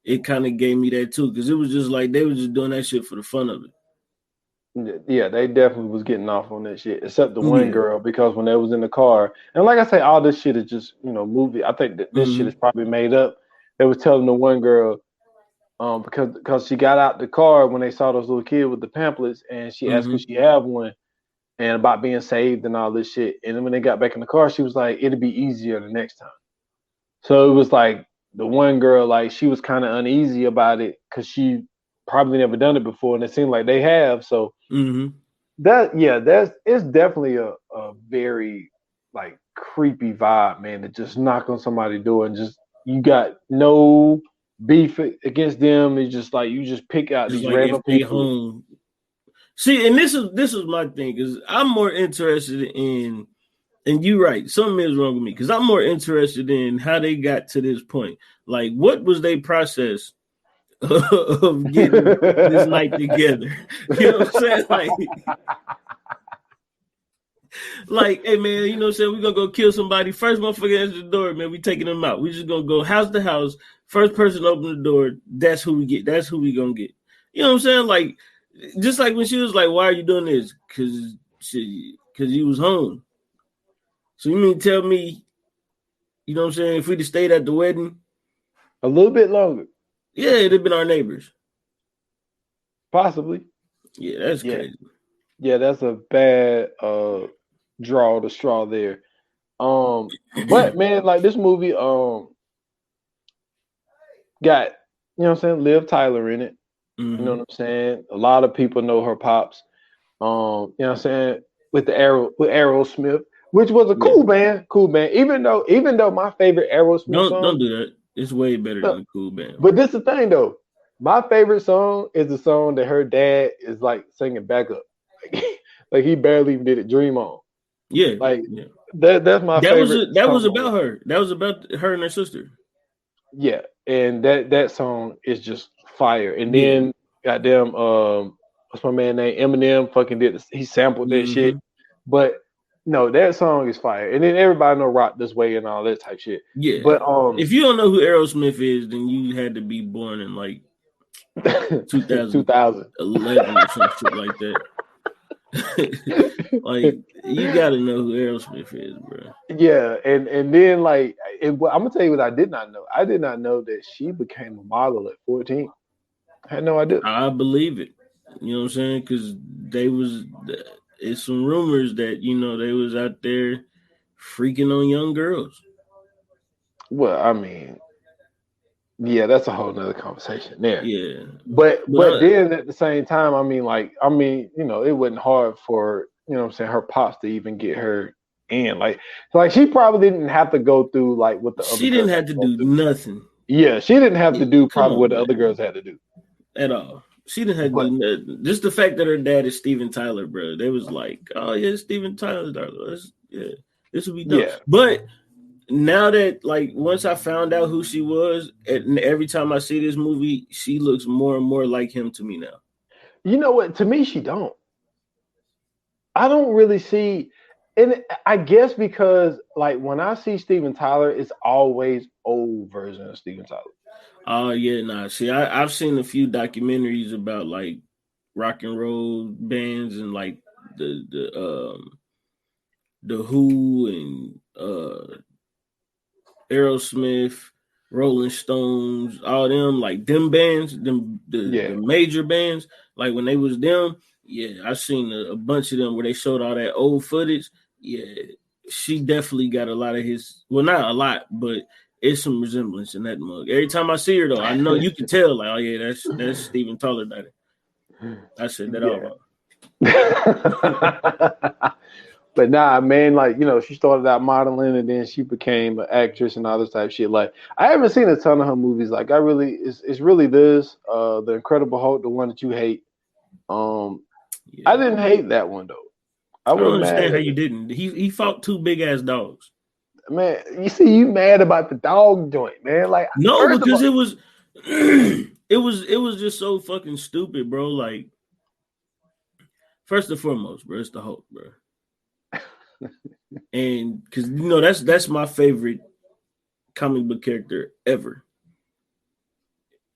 it kind of gave me that too. Because it was just like they were just doing that shit for the fun of it. Yeah, they definitely was getting off on that shit, except the one girl, because when they was in the car, and like I say, all this shit is just, movie. I think that this shit is probably made up. They was telling the one girl, because she got out the car when they saw those little kids with the pamphlets, and she asked could she have one, and about being saved and all this shit. And then when they got back in the car, she was like, it'll be easier the next time. So it was like the one girl, like she was kind of uneasy about it because she probably never done it before, and it seemed like they have. So it's definitely a very like creepy vibe, man, to just knock on somebody's door and just you got no beef against them. It's just like you just pick out these random people. See, and this is my thing, is I'm more interested in, and you're right, something is wrong with me, because I'm more interested in how they got to this point. Like, what was their process of getting this night together? You know what I'm saying? Like, hey man, you know what I'm saying? We're gonna go kill somebody. First motherfucker answers the door, man. We taking them out. We just gonna go house to house. First person open the door, that's who we get. That's who we gonna get. You know what I'm saying? Like, just like when she was like, why are you doing this? Because you was home. So you mean tell me, you know what I'm saying, if we'd have stayed at the wedding a little bit longer, it'd have been our neighbors. Possibly. Yeah, that's crazy. Yeah, that's a bad draw to straw there. But man, like this movie got, you know what I'm saying, Liv Tyler in it. You know what I'm saying? A lot of people know her pops. You know what I'm saying? With Aerosmith, which was a cool band. Even though my favorite Aerosmith song. Don't do that. It's way better than a cool band. But this is the thing though. My favorite song is the song that her dad is like singing backup. Like he barely even did it. Dream On. Yeah. Like that's my favorite. That was about her. That was about her and her sister. Yeah, and that song is just fire. And then goddamn, what's my man name? Eminem fucking did this. He sampled that shit. But no, that song is fire. And then everybody know Rock This Way and all that type shit. Yeah. But if you don't know who Aerosmith is, then you had to be born in like 2011 or some shit like that. Like, you gotta know who Aerosmith is, bro. Yeah, and then like I'm gonna tell you what I did not know. I did not know that she became a model at 14. I had no idea. I believe it. You know what I'm saying? Because it's some rumors that they was out there freaking on young girls. Well, I mean, yeah, that's a whole nother conversation there. Yeah, but then at the same time, it wasn't hard for what I'm saying, her pops to even get her in. Like she probably didn't have to go through like what the other. She didn't have to do nothing. Yeah, she didn't have to do probably what the other girls had to do at all. She didn't have to do nothing. Just the fact that her dad is Steven Tyler, bro. They was like, oh yeah, Steven Tyler, this would be dope. Yeah. But now that once I found out who she was, and every time I see this movie, she looks more and more like him to me now. You know what? To me, she don't. I don't really see, and I guess because when I see Steven Tyler, it's always old version of Steven Tyler. Oh yeah, nah. See, I've seen a few documentaries about rock and roll bands and the Who and Aerosmith, Rolling Stones, all them them bands, the major bands. Like when they was them, yeah, I've seen a bunch of them where they showed all that old footage. Yeah, she definitely got a lot of his. Well, not a lot, but it's some resemblance in that mug. Every time I see her, though, I know you can tell. Like, oh yeah, that's Steven Tyler. I said that all wrong. But nah, man, she started out modeling and then she became an actress and all this type of shit. Like, I haven't seen a ton of her movies. Like, it's really this, The Incredible Hulk, the one that you hate. I didn't hate that one though. I don't understand how you didn't. He fought two big ass dogs. Man, you see, you mad about the dog joint, man? Like, no, because it was, it was just so fucking stupid, bro. Like, first and foremost, bro, it's the Hulk, bro. And because that's my favorite comic book character ever.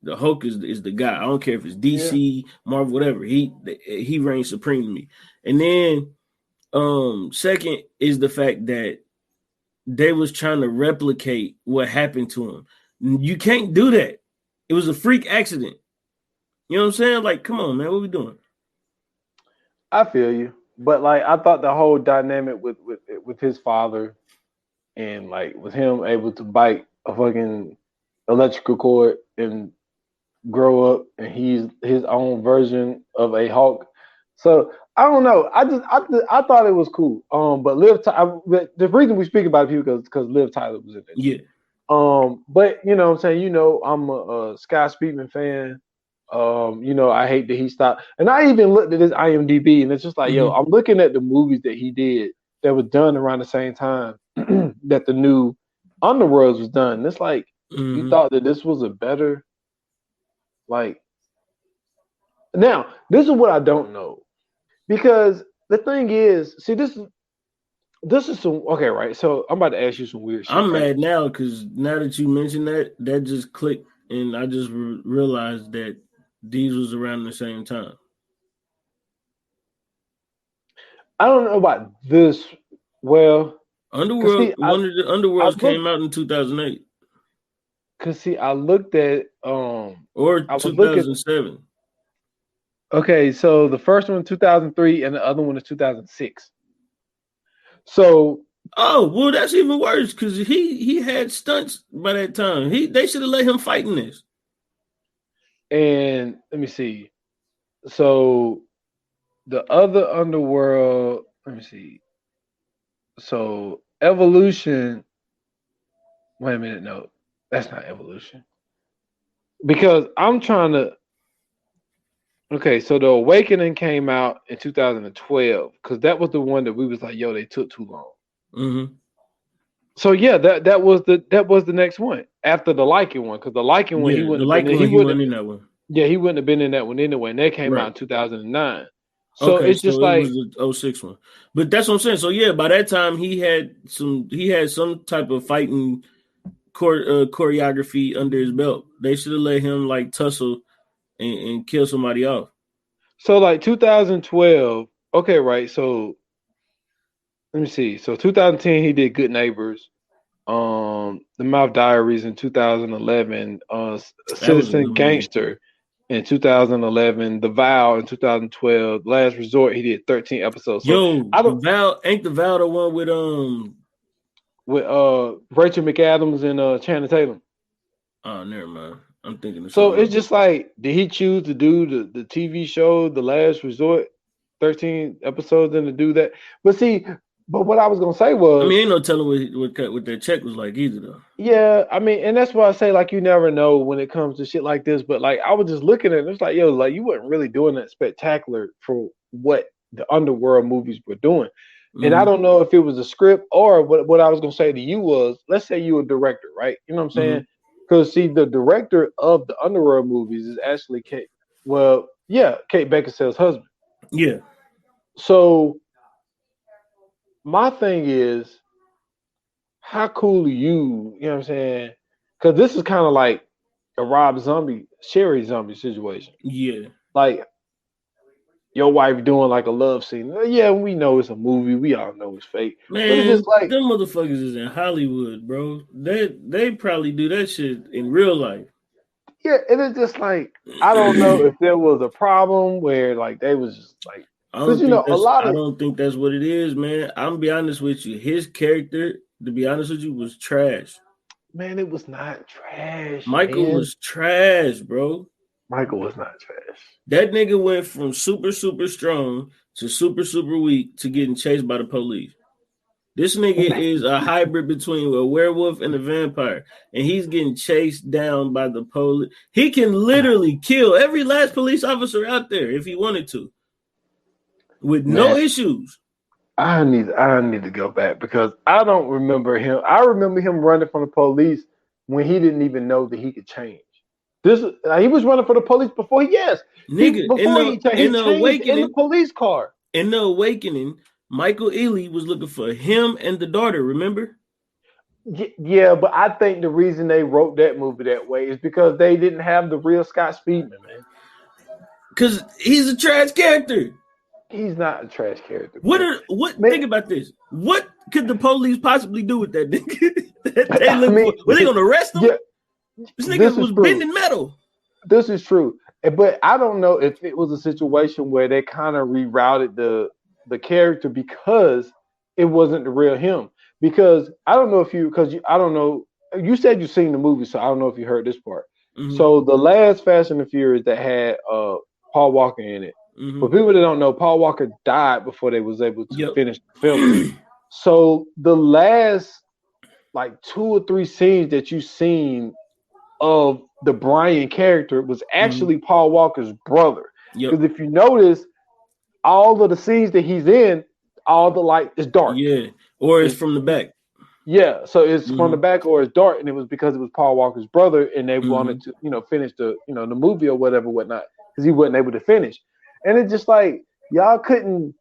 The Hulk is the guy. I don't care if it's DC, Marvel, whatever. He reigns supreme to me. And then second is the fact that they was trying to replicate what happened to him. You can't do that. It was a freak accident. You know what I'm saying? Like, come on, man, what we doing? I feel you. But I thought the whole dynamic with his father and with him able to bite a fucking electrical cord and grow up and he's his own version of a Hulk. So I don't know. I thought it was cool. But the reason we speak about it because Liv Tyler was in it. Yeah. But you know what I'm saying, I'm a Sky Speedman fan. I hate that he stopped. And I even looked at his IMDb and it's just like, yo, I'm looking at the movies that he did that was done around the same time that the new Underworlds was done. And it's like, you thought that this was a better, now, this is what I don't know. Because the thing is, see, this is some, okay, right? So I'm about to ask you some weird shit. I'm mad now because now that you mentioned that just clicked and I just realized that these was around the same time. I don't know about this. Well, Underworld, one of the Underworlds came out in 2008. Cause see, I looked at or 2007. Okay, so the first one 2003 and the other one is 2006. So well, that's even worse because he had stunts by that time. They should have let him fight in this. And let me see. So the other Underworld, let me see. So Evolution. Wait a minute, no, that's not Evolution. Because I'm trying to. Okay, so the Awakening came out in 2012 because that was the one that we was like, yo, they took too long. Mm-hmm. So yeah, that was the next one after the Liking one, because the Liking one he wouldn't have been in that one. Yeah, he wouldn't have been in that one anyway, and that came out in 2009. So okay, it's just it was the 06 one. But that's what I'm saying. So yeah, by that time he had some type of fighting choreography under his belt. They should have let him tussle and kill somebody off. So like 2012, okay, right? So let me see. So 2010, he did Good Neighbors. The Mouth Diaries in 2011. Citizen Gangster in 2011. The Vow in 2012. Last Resort, he did 13 episodes. So The Vow ain't the Vow the one with Rachel McAdams and Channing Tatum. Oh, never mind. I'm thinking of so something. It's just like, did he choose to do the TV show The Last Resort, 13 episodes, and to do that? But what I was gonna say was, I mean, ain't no telling what that check was like either, though. Yeah, I mean, and that's why I say, like, you never know when it comes to shit like this. But like, I was just looking at it, it's like, yo, like, you weren't really doing that spectacular for what the underworld movies were doing. Mm-hmm. And I don't know if it was a script or what I was gonna say to you was, let's say you a director, right? You know what I'm saying? Because see, the director of the underworld movies is actually Kate Beckinsale's husband. Yeah. So my thing is, how cool are you? You know what I'm saying? Because this is kind of like a Sherry Zombie situation. Yeah. Like your wife doing like a love scene. Yeah, we know it's a movie. We all know it's fake. Man, but it's just like, them motherfuckers is in Hollywood, bro. They probably do that shit in real life. Yeah, and it's just like, I don't know if there was a problem where like they was just like, I don't think that's what it is, man. I'm gonna be honest with you. His character, to be honest with you, was trash. Man, it was not trash. Michael was trash, bro. Michael was not trash. That nigga went from super, super strong to super, super weak to getting chased by the police. This nigga is a hybrid between a werewolf and a vampire, and he's getting chased down by the police. He can literally kill every last police officer out there if he wanted to, with no issues. I need to go back because I don't remember him. I remember him running from the police when he didn't even know that he could change. He was running for the police before he changed in the police car. In The Awakening, Michael Ealy was looking for him and the daughter, remember? Yeah, but I think the reason they wrote that movie that way is because they didn't have the real Scott Speedman, man. Because he's a trash character. He's not a trash character. Think about this. What could the police possibly do with that nigga? Were they going to arrest him? Yeah, this nigga was bending metal. This is true. But I don't know if it was a situation where they kind of rerouted the character because it wasn't the real him. Because I don't know I don't know. You said you've seen the movie, so I don't know if you heard this part. Mm-hmm. So the last Fast and the Furious that had Paul Walker in it. Mm-hmm. For people that don't know, Paul Walker died before they was able to finish the film. So the last like 2 or 3 scenes that you've seen of the Brian character was actually Paul Walker's brother. Because if you notice, all of the scenes that he's in, all the light is dark. Yeah, or it's from the back. Yeah, so it's from the back or it's dark, and it was because it was Paul Walker's brother, and they wanted to, finish the movie or whatnot, because he wasn't able to finish. And it's just like, y'all couldn't,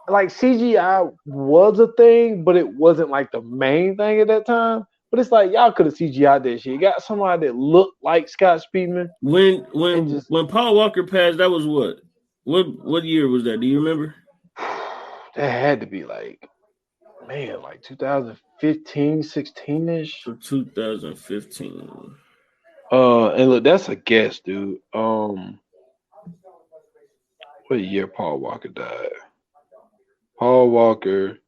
like, CGI was a thing, but it wasn't like the main thing at that time. But it's like, y'all could have CGI'd that shit. You got somebody that looked like Scott Speedman. When Paul Walker passed, that was what? What year was that? Do you remember? That had to be like 2015, 16-ish. 2015. And look, that's a guess, dude. What year Paul Walker died? Paul Walker,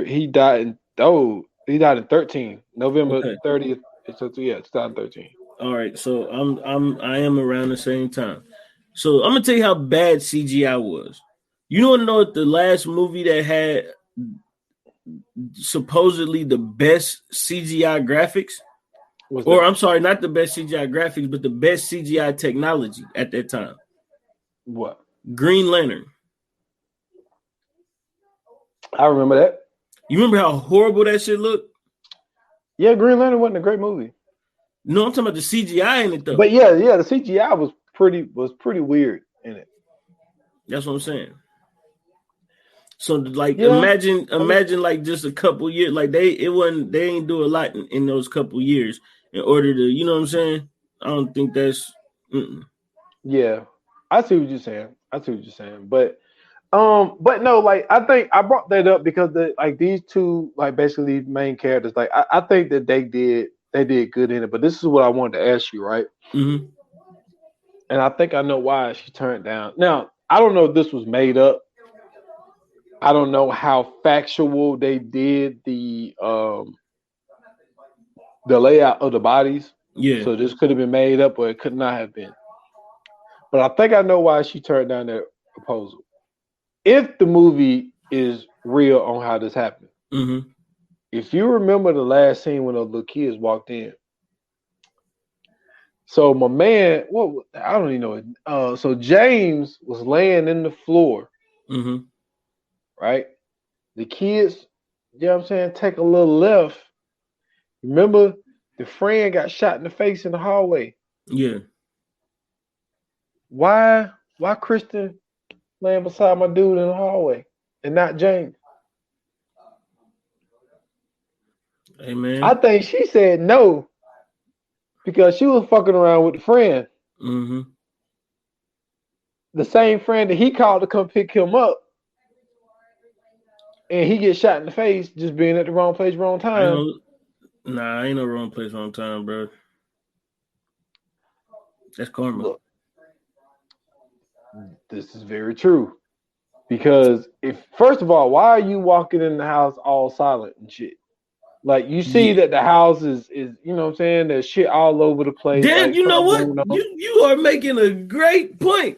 he died in 13, November 30th. So yeah, 2013. All right, so I am around the same time. So I'm gonna tell you how bad CGI was. You want to know what the last movie that had supposedly the best CGI graphics? I'm sorry, not the best CGI graphics, but the best CGI technology at that time. What? Green Lantern. I remember that. You remember how horrible that shit looked? Yeah, Green Lantern wasn't a great movie. No, I'm talking about the CGI in it though. But yeah, the CGI was pretty weird in it. That's what I'm saying. So like imagine like just a couple years, like they ain't do a lot in those couple years in order to, you know what I'm saying? I don't think that's Yeah, I see what you're saying. But no, like I think I brought that up because these two basically main characters, I think that they did good in it. But this is what I wanted to ask you, right? Mm-hmm. And I think I know why she turned down. Now I don't know if this was made up. I don't know how factual they did the layout of the bodies. Yeah. So this could have been made up or it could not have been. But I think I know why she turned down that proposal. If the movie is real on how this happened, if you remember the last scene when those little kids walked in, so my man, I don't even know. So James was laying in the floor, right? The kids, you know what I'm saying, take a little left. Remember, the friend got shot in the face in the hallway. Yeah. Why Kristen laying beside my dude in the hallway and not James? Hey, man. I think she said no because she was fucking around with the friend. The same friend that he called to come pick him up. And he gets shot in the face just being at the wrong place, wrong time. Ain't no wrong place, wrong time, bro. That's karma. Look, this is very true. Because first of all, why are you walking in the house all silent and shit? Like you see that the house is you know what I'm saying? There's shit all over the place. Dan, you know what? You are making a great point.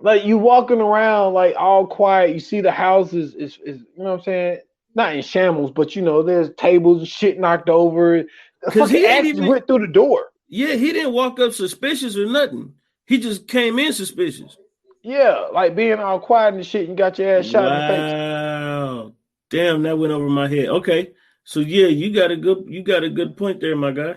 Like you walking around like all quiet. You see the house is you know what I'm saying? Not in shambles, but there's tables and shit knocked over. Because he actually went through the door. Yeah, he didn't walk up suspicious or nothing. He just came in suspicious. Yeah, like being all quiet and shit, and got your ass shot in the face. Wow. Damn, that went over my head. Okay. So yeah, you got a good point there, my guy.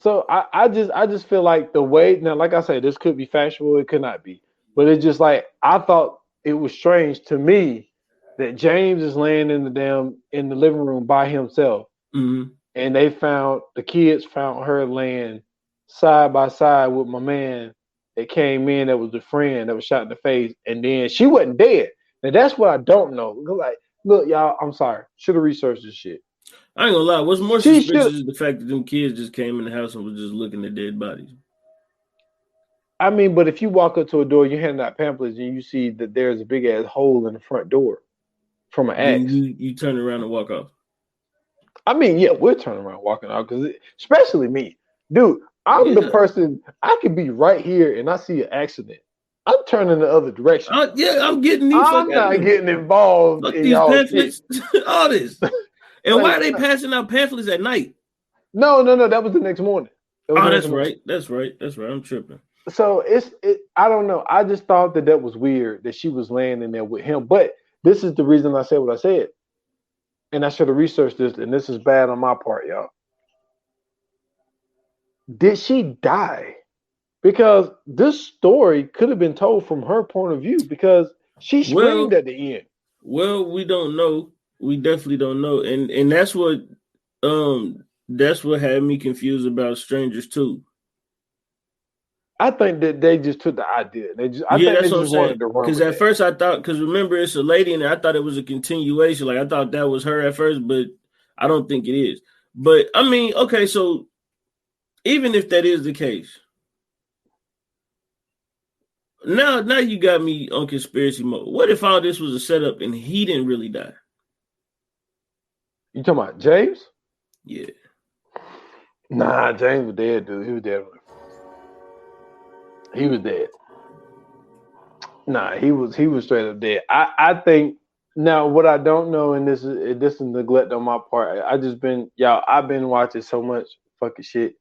So I just feel like the way now, like I said, this could be factual, it could not be. But it's just like I thought it was strange to me that James is laying in the living room by himself. And the kids found her laying side by side with my man that came in that was the friend that was shot in the face, and then she wasn't dead. Now that's what I don't know. Look, y'all, I'm sorry. Should have researched this shit. I ain't gonna lie. What's more suspicious is the fact that them kids just came in the house and was just looking at dead bodies. I mean, but if you walk up to a door, you hand out pamphlets, and you see that there's a big ass hole in the front door from an axe. You turn around and walk off. I mean, yeah, we're turning around walking out because, especially me, dude. I'm the person. I could be right here and I see an accident. I'm turning the other direction. I'm getting these. I'm not getting involved in these pamphlets. All this. And why are they passing out pamphlets at night? No. That was the next morning. That's right. I'm tripping. So I don't know. I just thought that was weird that she was laying in there with him. But this is the reason I said what I said. And I should have researched this, and this is bad on my part, y'all. Did she die? Because this story could have been told from her point of view because she screamed at the end. Well, we don't know. We definitely don't know. And that's what had me confused about Strangers too. I think that they just took the idea. I think they just wanted to run. Because at first I thought, because remember it's a lady in there, I thought it was a continuation. Like I thought that was her at first, but I don't think it is. But I mean, okay, so even if that is the case, now you got me on conspiracy mode. What if all this was a setup and he didn't really die? You talking about James? Yeah. Nah, James was dead, dude. He was dead. He was dead. Nah, he was straight up dead. I think now what I don't know, and this is neglect on my part. I've been watching so much fucking shit,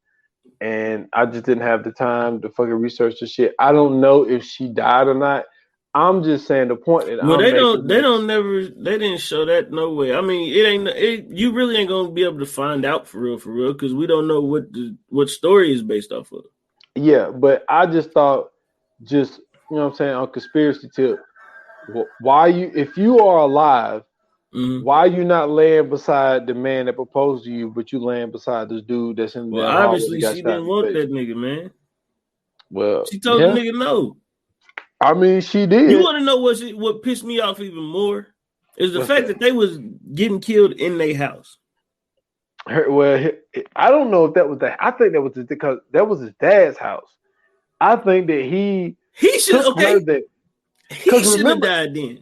and I just didn't have the time to fucking research the shit. I don't know if she died or not. I'm just saying the point that they didn't show that no way. I mean, you really ain't gonna be able to find out for real, because we don't know what story is based off of. Yeah, but I just thought, you know what I'm saying, on conspiracy tip, if you are alive, why are you not laying beside the man that proposed to you, but you laying beside this dude that's in there? Well, obviously she didn't want that nigga, man. Well, she told the nigga no. I mean, she did. You want to know what pissed me off even more is the fact that they was getting killed in their house. I don't know if that was that. I think that was because that was his dad's house. I think that he should he should have died then.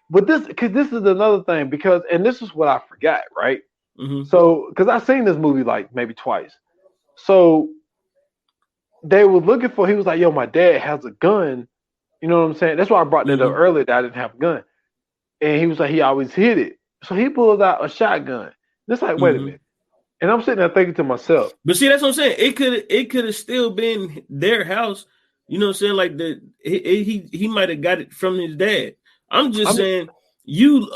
But this is another thing and this is what I forgot, right? Mm-hmm. So because I've seen this movie like maybe twice. So they were looking for. He was like, "Yo, my dad has a gun." You know what I'm saying? That's why I brought that up earlier. That I didn't have a gun, and he was like, he always hid it. So he pulls out a shotgun. It's like, wait a minute. And I'm sitting there thinking to myself. But see, that's what I'm saying. It could have still been their house. You know what I'm saying? Like he might have got it from his dad. I'm just saying you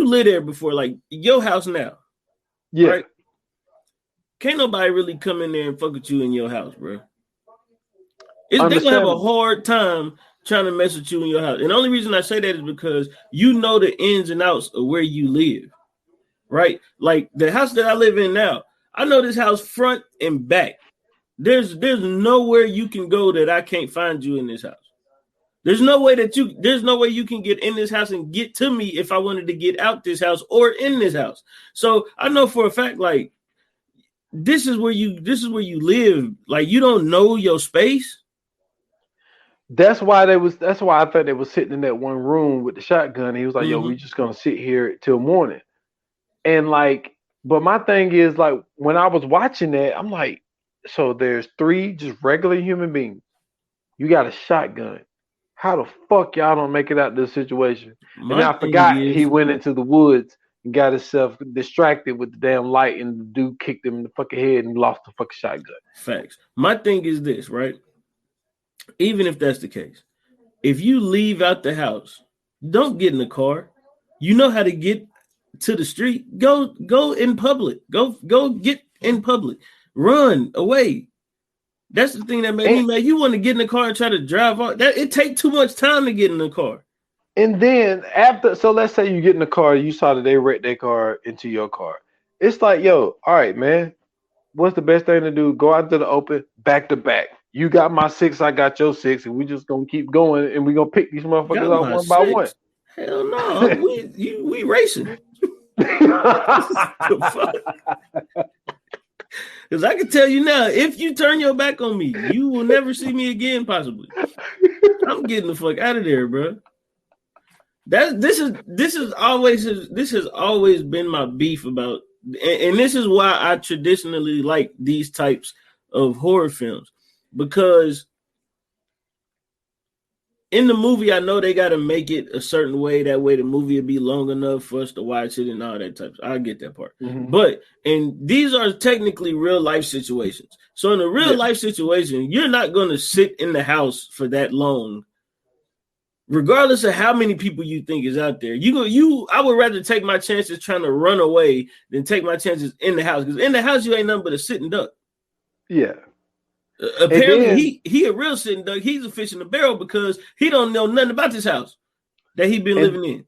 live there before, like your house now. Yeah. Right? Can't nobody really come in there and fuck with you in your house, bro. They gonna have a hard time trying to mess with you in your house. And the only reason I say that is because you know the ins and outs of where you live. Right? Like the house that I live in now, I know this house front and back. There's nowhere you can go that I can't find you in this house. There's no way you can get in this house and get to me if I wanted to get out this house or in this house. So I know for a fact, like this is where you live. Like you don't know your space. That's why I thought they was sitting in that one room with the shotgun. He was like, "Yo, we just gonna sit here till morning." And like, but my thing is like when I was watching that, I'm like, so there's 3 just regular human beings. You got a shotgun. How the fuck y'all don't make it out of this situation? And I forgot he went into the woods and got himself distracted with the damn light, and the dude kicked him in the fucking head and lost the fucking shotgun. Facts. My thing is this, right? Even if that's the case, if you leave out the house, don't get in the car. You know how to get to the street. Go in public. Go get in public. Run away. That's the thing that made me mad. You want to get in the car and try to drive off. It take too much time to get in the car. And then so let's say you get in the car, you saw that they wrecked their car into your car. It's like, yo, all right, man. What's the best thing to do? Go out to the open, back to back. You got my 6, I got your 6, and we just gonna keep going, and we gonna pick these motherfuckers out one by one. Hell no, we racing. Because I can tell you now, if you turn your back on me, you will never see me again, possibly. I'm getting the fuck out of there, bro. This has always been my beef about, and this is why I traditionally like these types of horror films, because in the movie, I know they got to make it a certain way. That way the movie will be long enough for us to watch it and all that type. I get that part. But, and these are technically real life situations. So in a real life situation, you're not going to sit in the house for that long, regardless of how many people you think is out there. I would rather take my chances trying to run away than take my chances in the house. Because in the house, you ain't nothing but a sitting duck. Yeah. Apparently, he a real sitting duck. He's a fish in the barrel because he don't know nothing about this house that he been living in.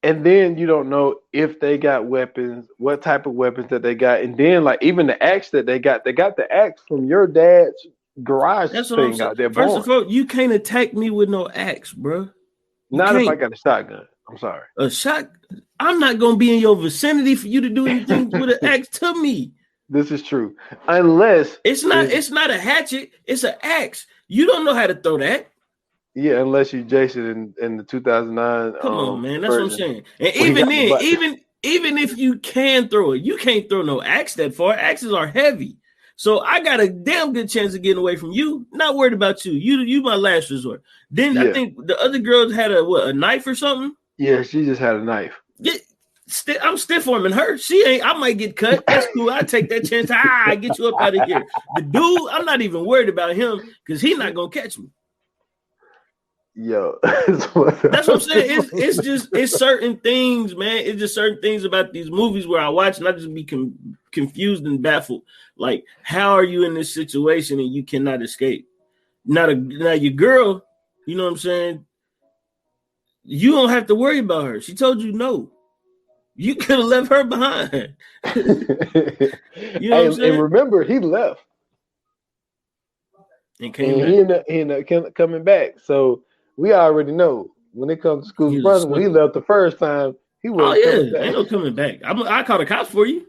And then you don't know if they got weapons, what type of weapons that they got, and then like even the axe that they got the axe from your dad's garage. That's what thing out there. First of all, you can't attack me with no axe, bro. Not if I got a shotgun. I'm sorry. A shot. I'm not gonna be in your vicinity for you to do anything with an axe to me. This is true. Unless it's not a hatchet, it's an axe. You don't know how to throw that. Yeah, unless you Jason in the 2009. Come on, man. That's version. What I'm saying. And even then, even if you can throw it, you can't throw no axe that far. Axes are heavy. So I got a damn good chance of getting away from you. Not worried about you. You my last resort. Then I think the other girls had a knife or something. Yeah, she just had a knife. Yeah. I'm stiff arming her. She ain't. I might get cut. That's cool. I take that chance. I get you up out of here. The dude, I'm not even worried about him because he's not gonna catch me. Yo, that's what I'm saying. It's certain things, man. It's just certain things about these movies where I watch and I just be confused and baffled. Like, how are you in this situation and you cannot escape? Now your girl, you know what I'm saying? You don't have to worry about her. She told you no. You could have left her behind. You know what I'm saying? And remember, he left. and he ended up coming back. So we already know when it comes to Scoot's brother, when he left the first time, he wasn't coming back. Ain't no coming back. I call the cops for you.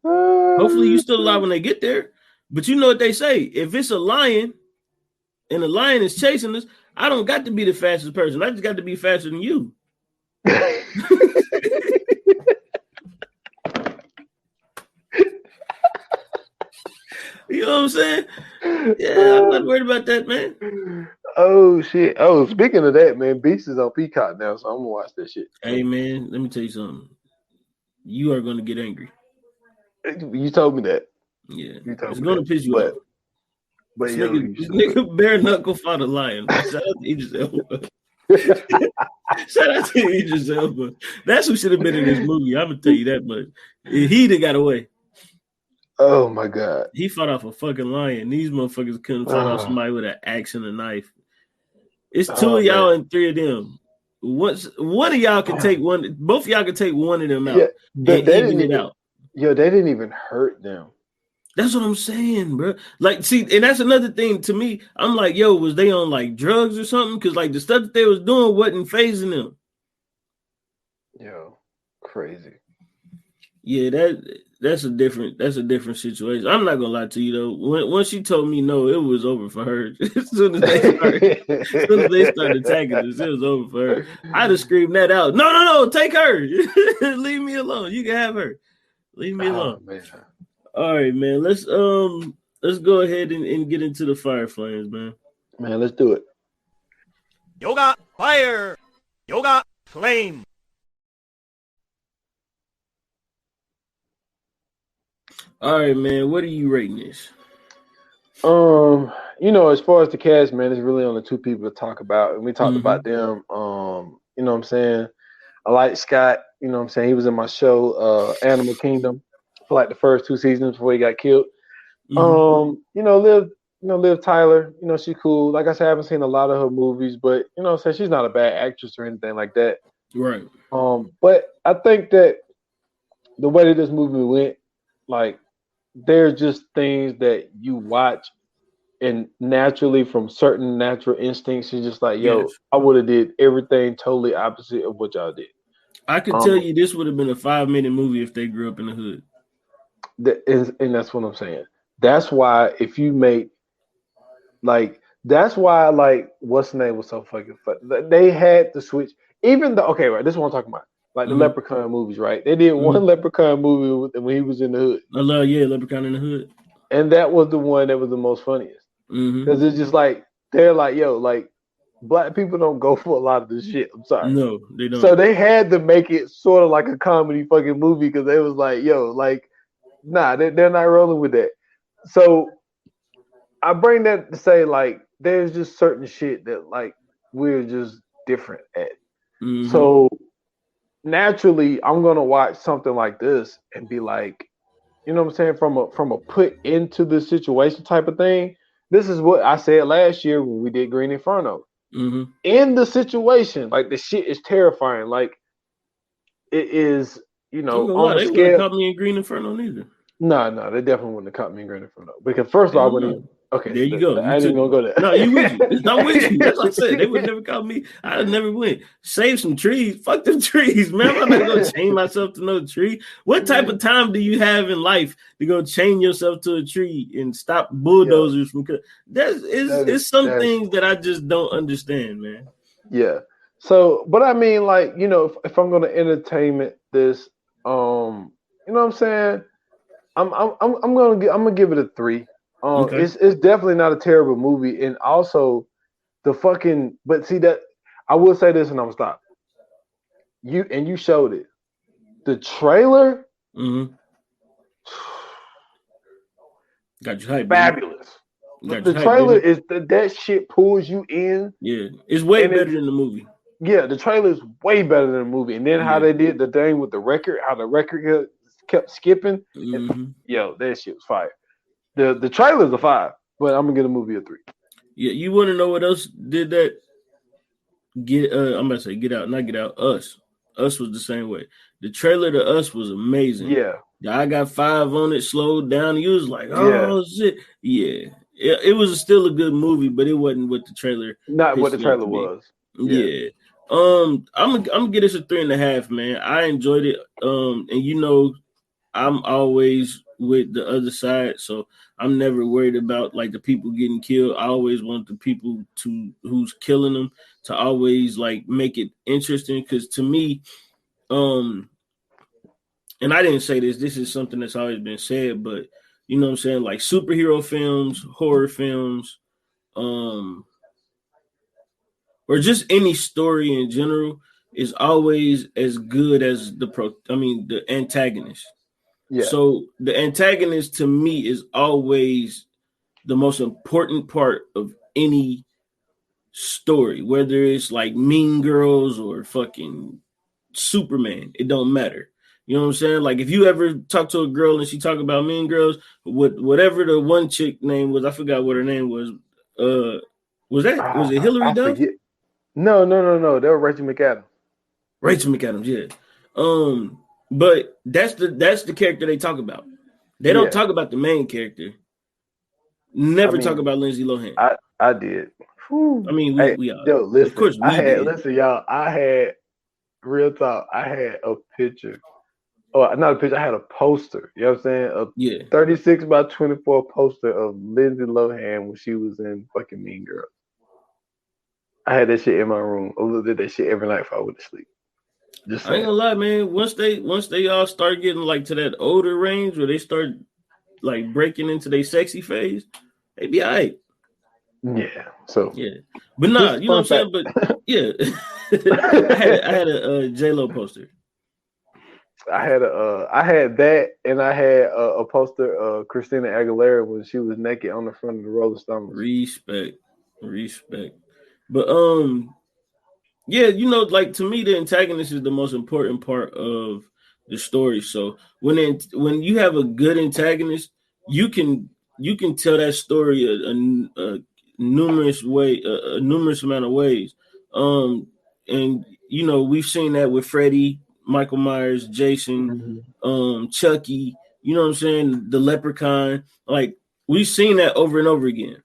Hopefully you still alive when they get there. But you know what they say: if it's a lion and the lion is chasing us, I don't got to be the fastest person. I just got to be faster than you. You know what I'm saying? Yeah, I'm not worried about that, man. Oh shit! Oh, speaking of that, man, Beast is on Peacock now, so I'm gonna watch that shit. Hey, man, let me tell you something. You are gonna get angry. You told me that. Yeah, it's gonna piss you off. But this yo, nigga bare knuckle fought a lion. Shout out to Idris Elba. Shout out to Idris Elba. That's who should have been in this movie. I'm gonna tell you that much. He got away. Oh my god. He fought off a fucking lion. These motherfuckers couldn't fight off somebody with an axe and a knife. It's two of y'all and three of them. One of y'all can take one. Both of y'all can take one of them out. Yeah, they didn't even hurt them. That's what I'm saying, bro. Like, see, and that's another thing to me. I'm like, yo, was they on like drugs or something? Because like the stuff that they was doing wasn't phasing them. Yo, crazy. Yeah, that's a different situation. I'm not gonna lie to you though. Once she told me no, it was over for her. as soon as they started attacking us, it was over for her. I'd have screamed that out. No, take her. Leave me alone. You can have her. Leave me alone. Man. All right, man. Let's go ahead and get into the fire flames, man. Man, let's do it. Yoga fire. Yoga flame. All right, man. What are you rating this? As far as the cast, man, it's really only two people to talk about, and we talked about them. You know what I'm saying? I like Scott. You know what I'm saying? He was in my show, Animal Kingdom, for like the first 2 seasons before he got killed. Liv Tyler. She's cool. Like I said, I haven't seen a lot of her movies, but you know what I'm saying? She's not a bad actress or anything like that. Right. But I think that the way that this movie went, like, there's just things that you watch and naturally from certain natural instincts, you're just like, yo, I would have did everything totally opposite of what y'all did. I could tell you this would have been a 5-minute movie if they grew up in the hood. And that's what I'm saying. That's why if you make, like, that's why, like, what's the name was so fucking fun. They had to switch. Even though, okay, right, this is what I'm talking about. Like the Leprechaun movies, right? They did one Leprechaun movie when he was in the hood. Leprechaun in the Hood. And that was the one that was the most funniest. Because it's just like, they're like, yo, like, black people don't go for a lot of this shit. I'm sorry. No, they don't. So they had to make it sort of like a comedy fucking movie because they was like, yo, like, nah, they're not rolling with that. So I bring that to say, like, there's just certain shit that, like, we're just different at. So naturally, I'm gonna watch something like this and be like, you know what I'm saying, from a put into the situation type of thing. This is what I said last year when we did Green Inferno. In the situation, like, the shit is terrifying. Like, it is, on they a scale. wouldn't caught me in Green Inferno neither. No, they definitely wouldn't have caught me in Green Inferno because first of all, I wouldn't even. Okay, there you go. I ain't even gonna go there. No, you with you. I'm with you. That's what I said. They would never call me. I'd never went. Save some trees. Fuck them trees, man. I'm not gonna chain myself to no tree. What type of time do you have in life to go chain yourself to a tree and stop bulldozers from? It's some things that I just don't understand, man. Yeah. So, but I mean, like, if I'm gonna entertain this, you know what I'm saying? I'm gonna give it a 3. Okay. It's definitely not a terrible movie, and also but see that I will say this and I'm gonna stop. You showed it. The trailer, got you hyped. Fabulous. The trailer is that shit pulls you in. Yeah, it's way better than the movie. Yeah, the trailer is way better than the movie, and then how they did the thing with the record, how the record kept skipping. Yo, that shit was fire. The trailer's a 5, but I'm gonna get a movie a 3. Yeah, you want to know what else did that? I'm about to say Get Out, not Get Out. Us was the same way. The trailer to Us was amazing. Yeah, I got 5 on it, slowed down. You was like, oh shit, yeah. it was still a good movie, but it wasn't what the trailer. Not what the trailer was. Yeah. I'm gonna get this a 3.5, man. I enjoyed it. And I'm always with the other side, so I'm never worried about like the people getting killed. I always want the people who's killing them to always like make it interesting, because to me, and I didn't say this. This is something that's always been said, but you know what I'm saying, like superhero films, horror films, or just any story in general is always as good as the antagonist. Yeah. So the antagonist to me is always the most important part of any story, whether it's like Mean Girls or fucking Superman, it don't matter. You know what I'm saying? Like if you ever talk to a girl and she talk about Mean Girls, whatever the one chick name was, I forgot what her name was. Was it Hillary Duff? Forget. No. That was Rachel McAdams. Rachel McAdams, yeah. But that's the character they talk about. They don't talk about the main character. Never talk about Lindsay Lohan. I did. Whew. I mean, we are. Yo, listen, of course, we did. Listen, y'all. I had real talk. I had a picture. Oh, not a picture. I had a poster. You know what I'm saying? 36 by 24 poster of Lindsay Lohan when she was in fucking Mean Girls. I had that shit in my room. I looked at that shit every night before I went to sleep. Just I ain't gonna lie, man. Once they all start getting like to that older range where they start like breaking into their sexy phase, they be all right. Yeah. So but nah, you know what I'm saying. But yeah, I had a J-Lo poster. I had that, and I had a poster of Christina Aguilera when she was naked on the front of the Rolling Stones. Respect. But yeah, like to me, the antagonist is the most important part of the story. So when you have a good antagonist, you can tell that story a numerous amount of ways. And we've seen that with Freddy, Michael Myers, Jason, Chucky. You know what I'm saying? The Leprechaun. Like we've seen that over and over again.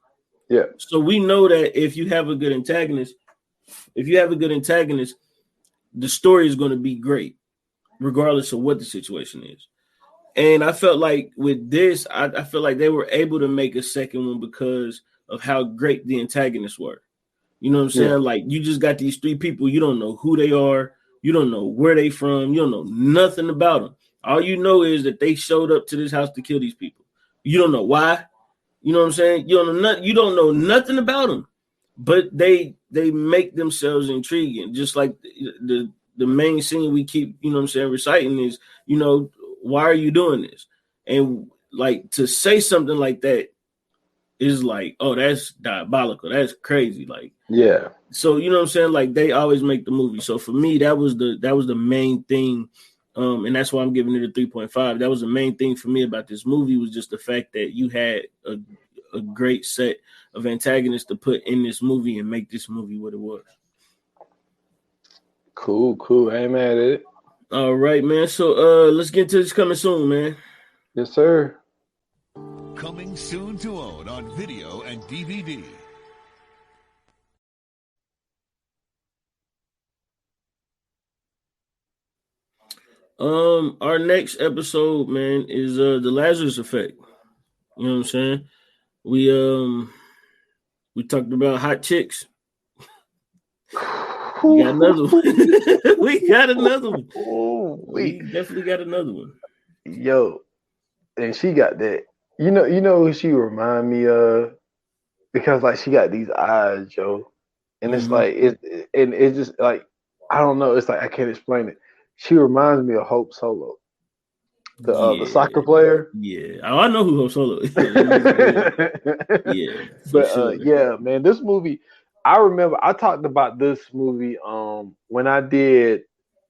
Yeah. So we know that if you have a good antagonist, the story is going to be great, regardless of what the situation is. And I felt like with this, I feel like they were able to make a second one because of how great the antagonists were. You know what I'm saying? Yeah. Like you just got these three people, you don't know who they are, you don't know where they from, you don't know nothing about them. All you know is that they showed up to this house to kill these people. You don't know why. You know what I'm saying? You don't know nothing about them, but they make themselves intriguing. Just like the main scene we keep, reciting is, why are you doing this? And like to say something like that is like, oh, that's diabolical. That's crazy. Like, yeah. So you know what I'm saying? Like they always make the movie. So for me, that was the main thing. And that's why I'm giving it a 3.5. That was the main thing for me about this movie, was just the fact that you had a great set of antagonists to put in this movie and make this movie what it was. Cool. I ain't mad at it. All right, man. So let's get to this coming soon, man. Yes, sir. Coming soon to own on video and DVD. Our next episode, man, is the Lazarus Effect. You know what I'm saying? We talked about hot chicks. We got another one. We definitely got another one. Yo, and she got that. You know who she remind me of? Because like she got these eyes, Joe. And it's like it's just like, I don't know, it's like I can't explain it. She reminds me of Hope Solo. The soccer player. Yeah. I know who Hope Solo is. Yeah. But sure. Yeah, man, this movie, I remember I talked about this movie when I did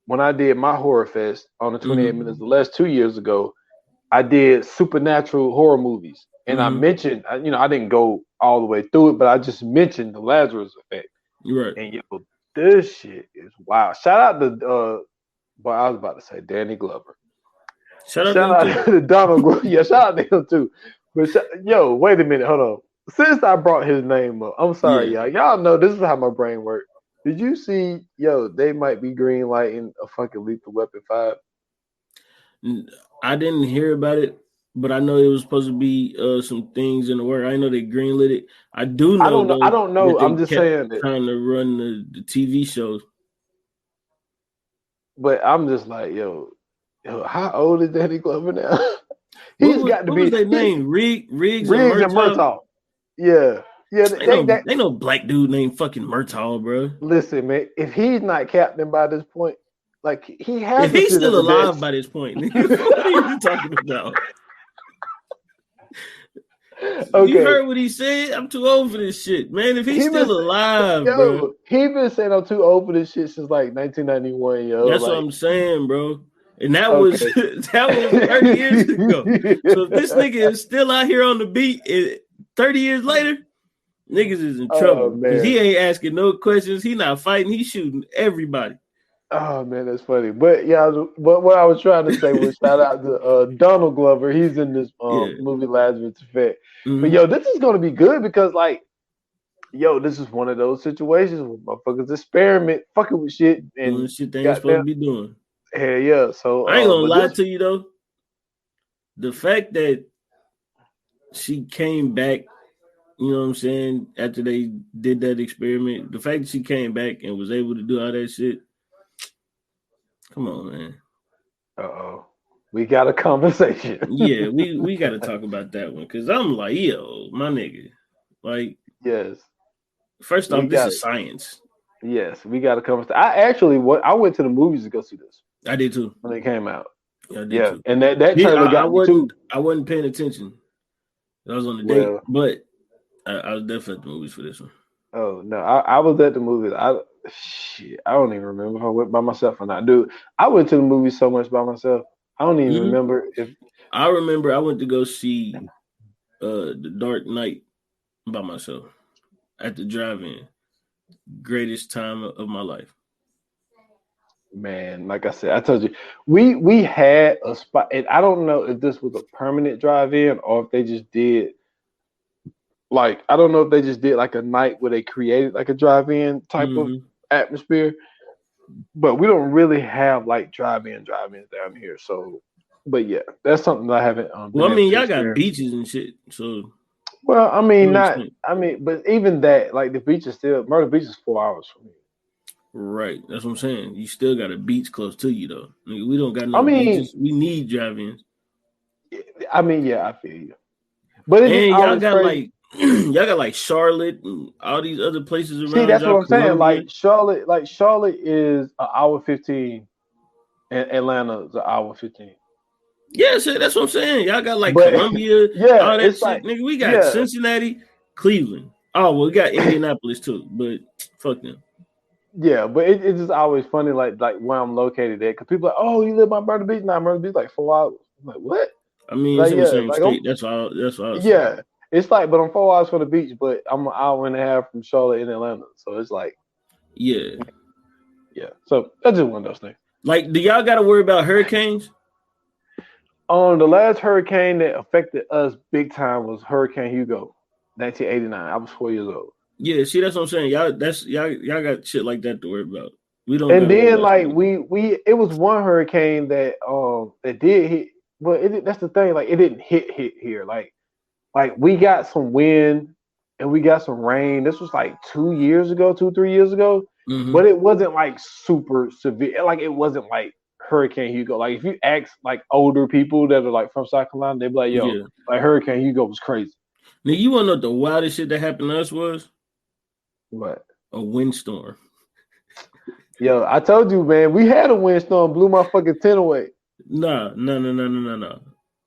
my horror fest on the 28 minutes the last 2 years ago. I did supernatural horror movies, and I mentioned, I didn't go all the way through it, but I just mentioned the Lazarus Effect. Right. And this shit is wild. Shout out to I was about to say Danny Glover. Shout out to Donald Glover. Yeah, shout out to him too. But wait a minute, hold on. since I brought his name up, I'm sorry, y'all. Y'all know this is how my brain works. Did you see, they might be green lighting a fucking Lethal Weapon 5? I didn't hear about it, but I know it was supposed to be some things in the work. I know they greenlit it. I do know. I don't know. I'm just saying that. Trying to run the TV shows. But I'm just like, yo, how old is Danny Glover now? He's got to be. What was their name? Riggs and Murtaugh. Yeah. They know black dude named fucking Murtaugh, bro. Listen, man, if he's not captain by this point, like he has. If he's still alive by this point, what are you talking about? Okay. You heard what he said? I'm too old for this shit, man. If he's still alive, bro. He been saying I'm too old for this shit since like 1991, yo. That's what I'm saying, bro. And that was 30 years ago. So if this nigga is still out here on the beat 30 years later, niggas is in trouble. Because he ain't asking no questions. He not fighting. He's shooting everybody. Oh, man, that's funny. But, what I was trying to say was shout out to Donald Glover. He's in this movie Lazarus Effect. Mm-hmm. But, this is going to be good because, like, this is one of those situations where motherfuckers experiment fucking with shit. And doing shit they ain't supposed to be doing. Hell yeah. So I ain't going to lie to you, though. The fact that she came back, you know what I'm saying, after they did that experiment, the fact that she came back and was able to do all that shit, come on, man. Uh-oh. We got a conversation. Yeah, we got to talk about that one because I'm like, yo, my nigga. Like, yes. First off, this is science. Yes, we got a conversation. I went to the movies to go see this. I did too. When it came out. Yeah, I did too. And that trailer got me too. I wasn't paying attention. I was on the date, but I was definitely at the movies for this one. Oh, no. I was at the movies. I don't even remember if I went by myself or not. Dude, I went to the movies so much by myself. I don't even remember if. I remember I went to go see The Dark Knight by myself at the drive-in. Greatest time of my life. Man, like I said, I told you, we had a spot, and I don't know if this was a permanent drive-in or if they just did. Like, I don't know if they just did like a night where they created like a drive-in type of atmosphere, but we don't really have like drive-ins down here. So, but yeah, that's something that I haven't. Well, I mean, y'all got beaches and shit. So, well, I mean, but even that, like the beach is still Myrtle Beach is 4 hours from me. Right, that's what I'm saying. You still got a beach close to you though. We don't got no beaches. We need drive-ins. I mean, yeah, I feel you. But y'all got like Charlotte and all these other places around. See, that's what I'm saying. Like Charlotte is an hour 15, and Atlanta is an hour 15. Yeah, so that's what I'm saying. Y'all got like Columbia, all that shit. Like, nigga, we got Cincinnati, Cleveland. Oh, well, we got Indianapolis too, but fuck them. Yeah, but it's just always funny, like where I'm located at, because people are like, oh, you live by Myrtle Beach? Nah, Myrtle Beach like 4 hours. I'm like, what? I mean, it's in the same state. That's all. Yeah, saying. It's like, but I'm 4 hours from the beach, but I'm an hour and a half from Charlotte in Atlanta, so it's like, yeah. So that's just one of those things. Like, do y'all got to worry about hurricanes? The last hurricane that affected us big time was Hurricane Hugo, 1989. I was 4 years old. Yeah, see, that's what I'm saying. Y'all got shit like that to worry about. We don't. And then like it was one hurricane that did hit. But that's the thing. Like, it didn't hit here. Like we got some wind and we got some rain. This was like 2 years ago, 3 years ago. Mm-hmm. But it wasn't like super severe. Like, it wasn't like Hurricane Hugo. Like, if you ask like older people that are like from South Carolina, they'd be like, yo, like Hurricane Hugo was crazy. Now, you want to know what the wildest shit that happened to us was? What? A windstorm. Yo, I told you, man, we had a windstorm, blew my fucking tent away. No.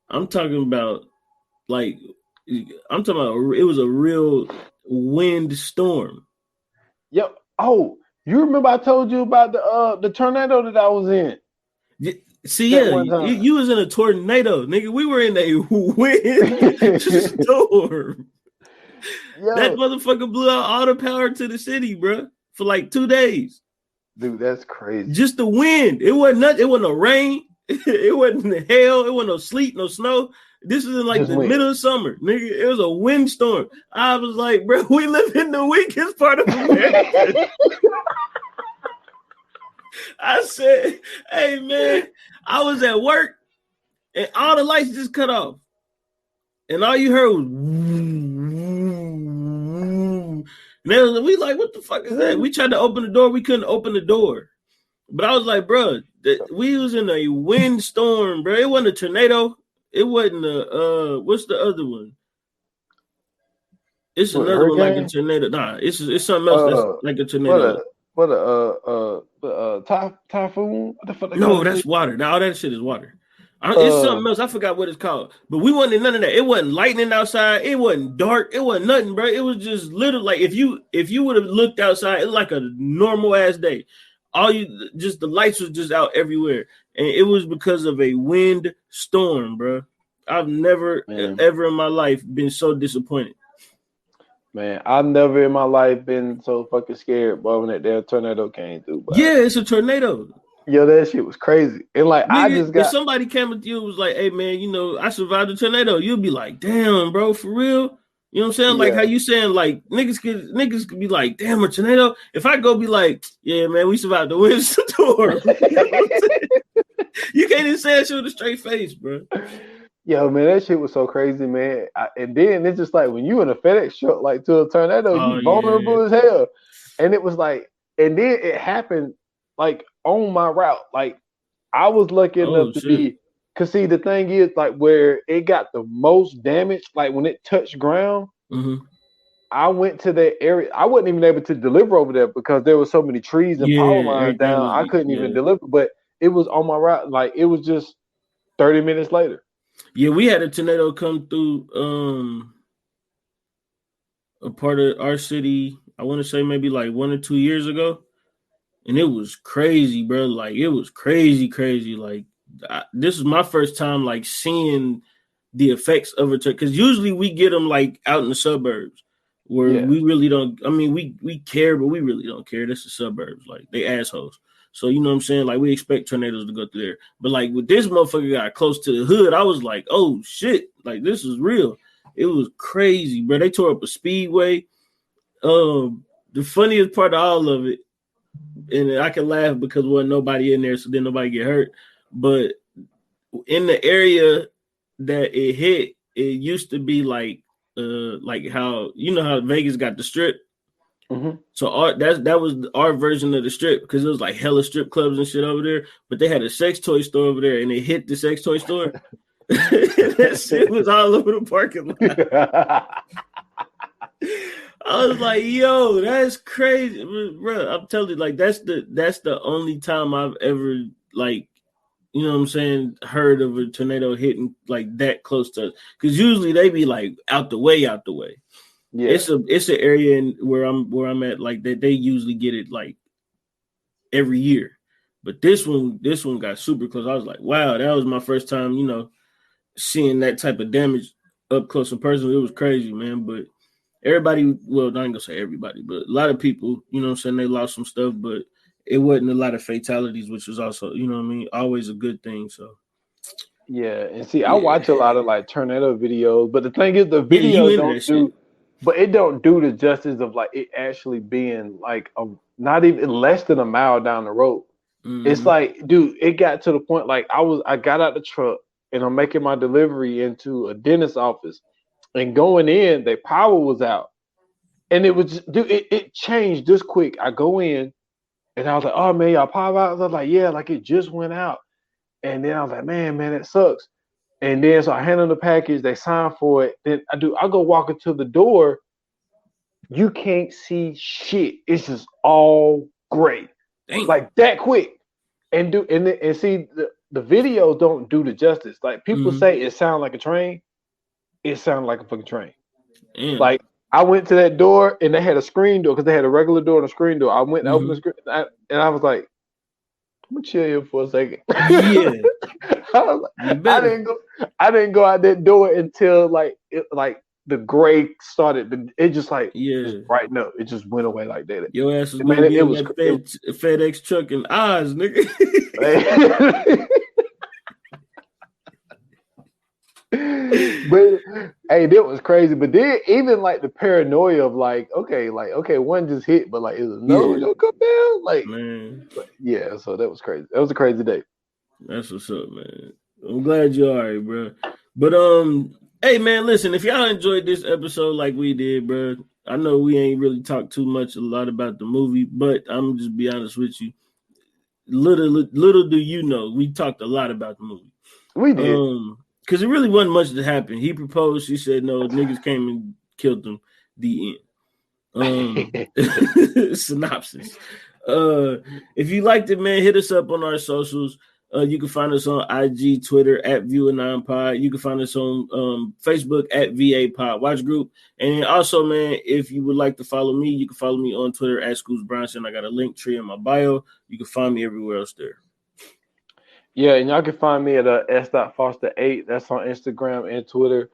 I'm talking about it was a real wind storm. Yep. Oh, you remember I told you about the tornado that I was in? See, you was in a tornado, nigga. We were in a wind storm. Yo. That motherfucker blew out all the power to the city, bro, for like 2 days. Dude, that's crazy. Just the wind. It wasn't nothing. It wasn't no rain. It wasn't hail. It wasn't no sleet, no snow. This is in like the middle of summer, nigga. It was a windstorm. I was like, bro, we live in the weakest part of America. I said, hey, man, I was at work and all the lights just cut off. And all you heard was and we like, what the fuck is that? We tried to open the door. We couldn't open the door. But I was like, bro, we was in a windstorm, bro. It wasn't a tornado. It wasn't a what's the other one? It's another one like a tornado. Nah, it's something else that's like a tornado. Typhoon? What the fuck? No, that's water. Now all that shit is water. It's something else. I forgot what it's called. But we wasn't in none of that. It wasn't lightning outside. It wasn't dark. It wasn't nothing, bro. It was just little. Like if you would have looked outside, it was like a normal ass day. The lights was just out everywhere, and it was because of a wind storm, bro. I've never ever in my life been so disappointed. Man, I've never in my life been so fucking scared, boy, when that damn tornado came through. Bro. Yeah, it's a tornado. Yo, that shit was crazy. And like, nigga, if somebody came with you and was like, hey, man, you know, I survived the tornado, you'd be like, damn, bro, for real? You know what I'm saying? Like how you saying, like, niggas could be like, damn, a tornado. If I go be like, yeah, man, we survived the windstorm. You can't even say that shit with a straight face, bro. Yo, man, that shit was so crazy, man. And then it's just like when you in a FedEx truck, like to a tornado, you vulnerable as hell. And it was like, and then it happened like on my route. Like I was lucky enough to be, cause see, the thing is like where it got the most damage, like when it touched ground, I went to that area. I wasn't even able to deliver over there because there were so many trees and power lines down. I couldn't even deliver, but it was on my route. Like it was just 30 minutes later. Yeah, we had a tornado come through a part of our city, I want to say maybe like 1 or 2 years ago. And it was crazy, bro. Like, it was crazy. Like, this is my first time, like, seeing the effects of it. Because usually we get them, like, out in the suburbs where we really don't. I mean, we care, but we really don't care. That's the suburbs. Like, they assholes. So, you know what I'm saying? Like, we expect tornadoes to go through there. But, like, with this motherfucker got close to the hood, I was like, oh, shit. Like, this is real. It was crazy, bro. They tore up a speedway. The funniest part of all of it, and I can laugh because there wasn't nobody in there, so then nobody get hurt. But in the area that it hit, it used to be like how, you know how Vegas got the strip? So that was our version of the strip because it was like hella strip clubs and shit over there. But they had a sex toy store over there, and it hit the sex toy store. That shit was all over the parking lot. I was like, yo, that's crazy, bro. I'm telling you, like, that's the only time I've ever, like, you know what I'm saying, heard of a tornado hitting like that close to us. Because usually they be like out the way. Yeah, it's an area where I'm at, like they usually get it like every year. But this one got super close. I was like, wow, that was my first time, you know, seeing that type of damage up close and personal. It was crazy, man. But everybody, well, I ain't gonna say everybody, but a lot of people, you know what I'm saying, they lost some stuff, but it wasn't a lot of fatalities, which was also, you know what I mean, always a good thing. So yeah, and see, I watch a lot of like tornado videos, but the thing is, the video don't do, but it don't do the justice of like it actually being like not even less than a mile down the road. It's like, dude, it got to the point like I got out the truck and I'm making my delivery into a dentist's office. And going in, their power was out. And it was, dude, it changed this quick. I go in, and I was like, oh, man, y'all power out? I was like, yeah, like it just went out. And then I was like, man, it sucks. And then so I hand them the package. They sign for it. Then I go walk into the door. You can't see shit. It's just all gray. Dang. Like that quick. And see, the videos don't do the justice. Like people say it sounds like a train. It sounded like a fucking train. Like I went to that door and they had a screen door because they had a regular door and a screen door. I went and opened the screen and I was like, I'm gonna chill here for a second. Yeah. I didn't go out that door until like the gray started. It just like just brightened up. It just went away like that. Your ass was gonna be in that FedEx truck in Oz, nigga. But hey, that was crazy. But then even like the paranoia of like, okay, one just hit, but like, is another one gonna come down? Like, man, yeah. So that was crazy. That was a crazy day. That's what's up, man. I'm glad you're all right, bro. But hey, man, listen. If y'all enjoyed this episode like we did, bro, I know we ain't really talked too much a lot about the movie, but I'm just be honest with you. Little do you know, we talked a lot about the movie. We did. Because it really wasn't much that happened. He proposed. She said no. Niggas came and killed him. The end. Synopsis. If you liked it, man, hit us up on our socials. You can find us on IG, Twitter at View9Pod. You can find us on Facebook at VA Pod Watch Group. And also, man, if you would like to follow me, you can follow me on Twitter at Scoots Bronson. I got a link tree in my bio. You can find me everywhere else there. Yeah, and y'all can find me at s.foster8. That's on Instagram and Twitter.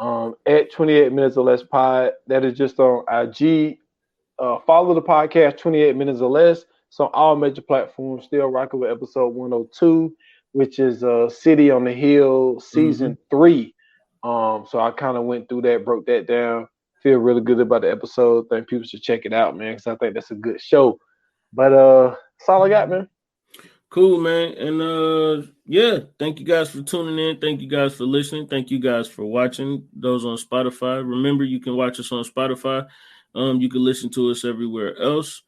At 28 minutes or less pod. That is just on IG. Follow the podcast 28 minutes or less. So all major platforms. Still rocking with episode 102, which is City on the Hill season 3. So I kind of went through that, broke that down. Feel really good about the episode. Think people should check it out, man, because I think that's a good show. But that's all I got, man. Cool, man. And yeah, thank you guys for tuning in. Thank you guys for listening. Thank you guys for watching those on Spotify. Remember, you can watch us on Spotify. You can listen to us everywhere else.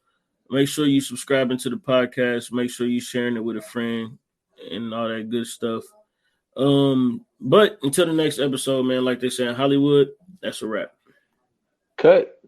Make sure you subscribing to the podcast. Make sure you sharing it with a friend and all that good stuff. But until the next episode, man, like they say in Hollywood, that's a wrap. Cut.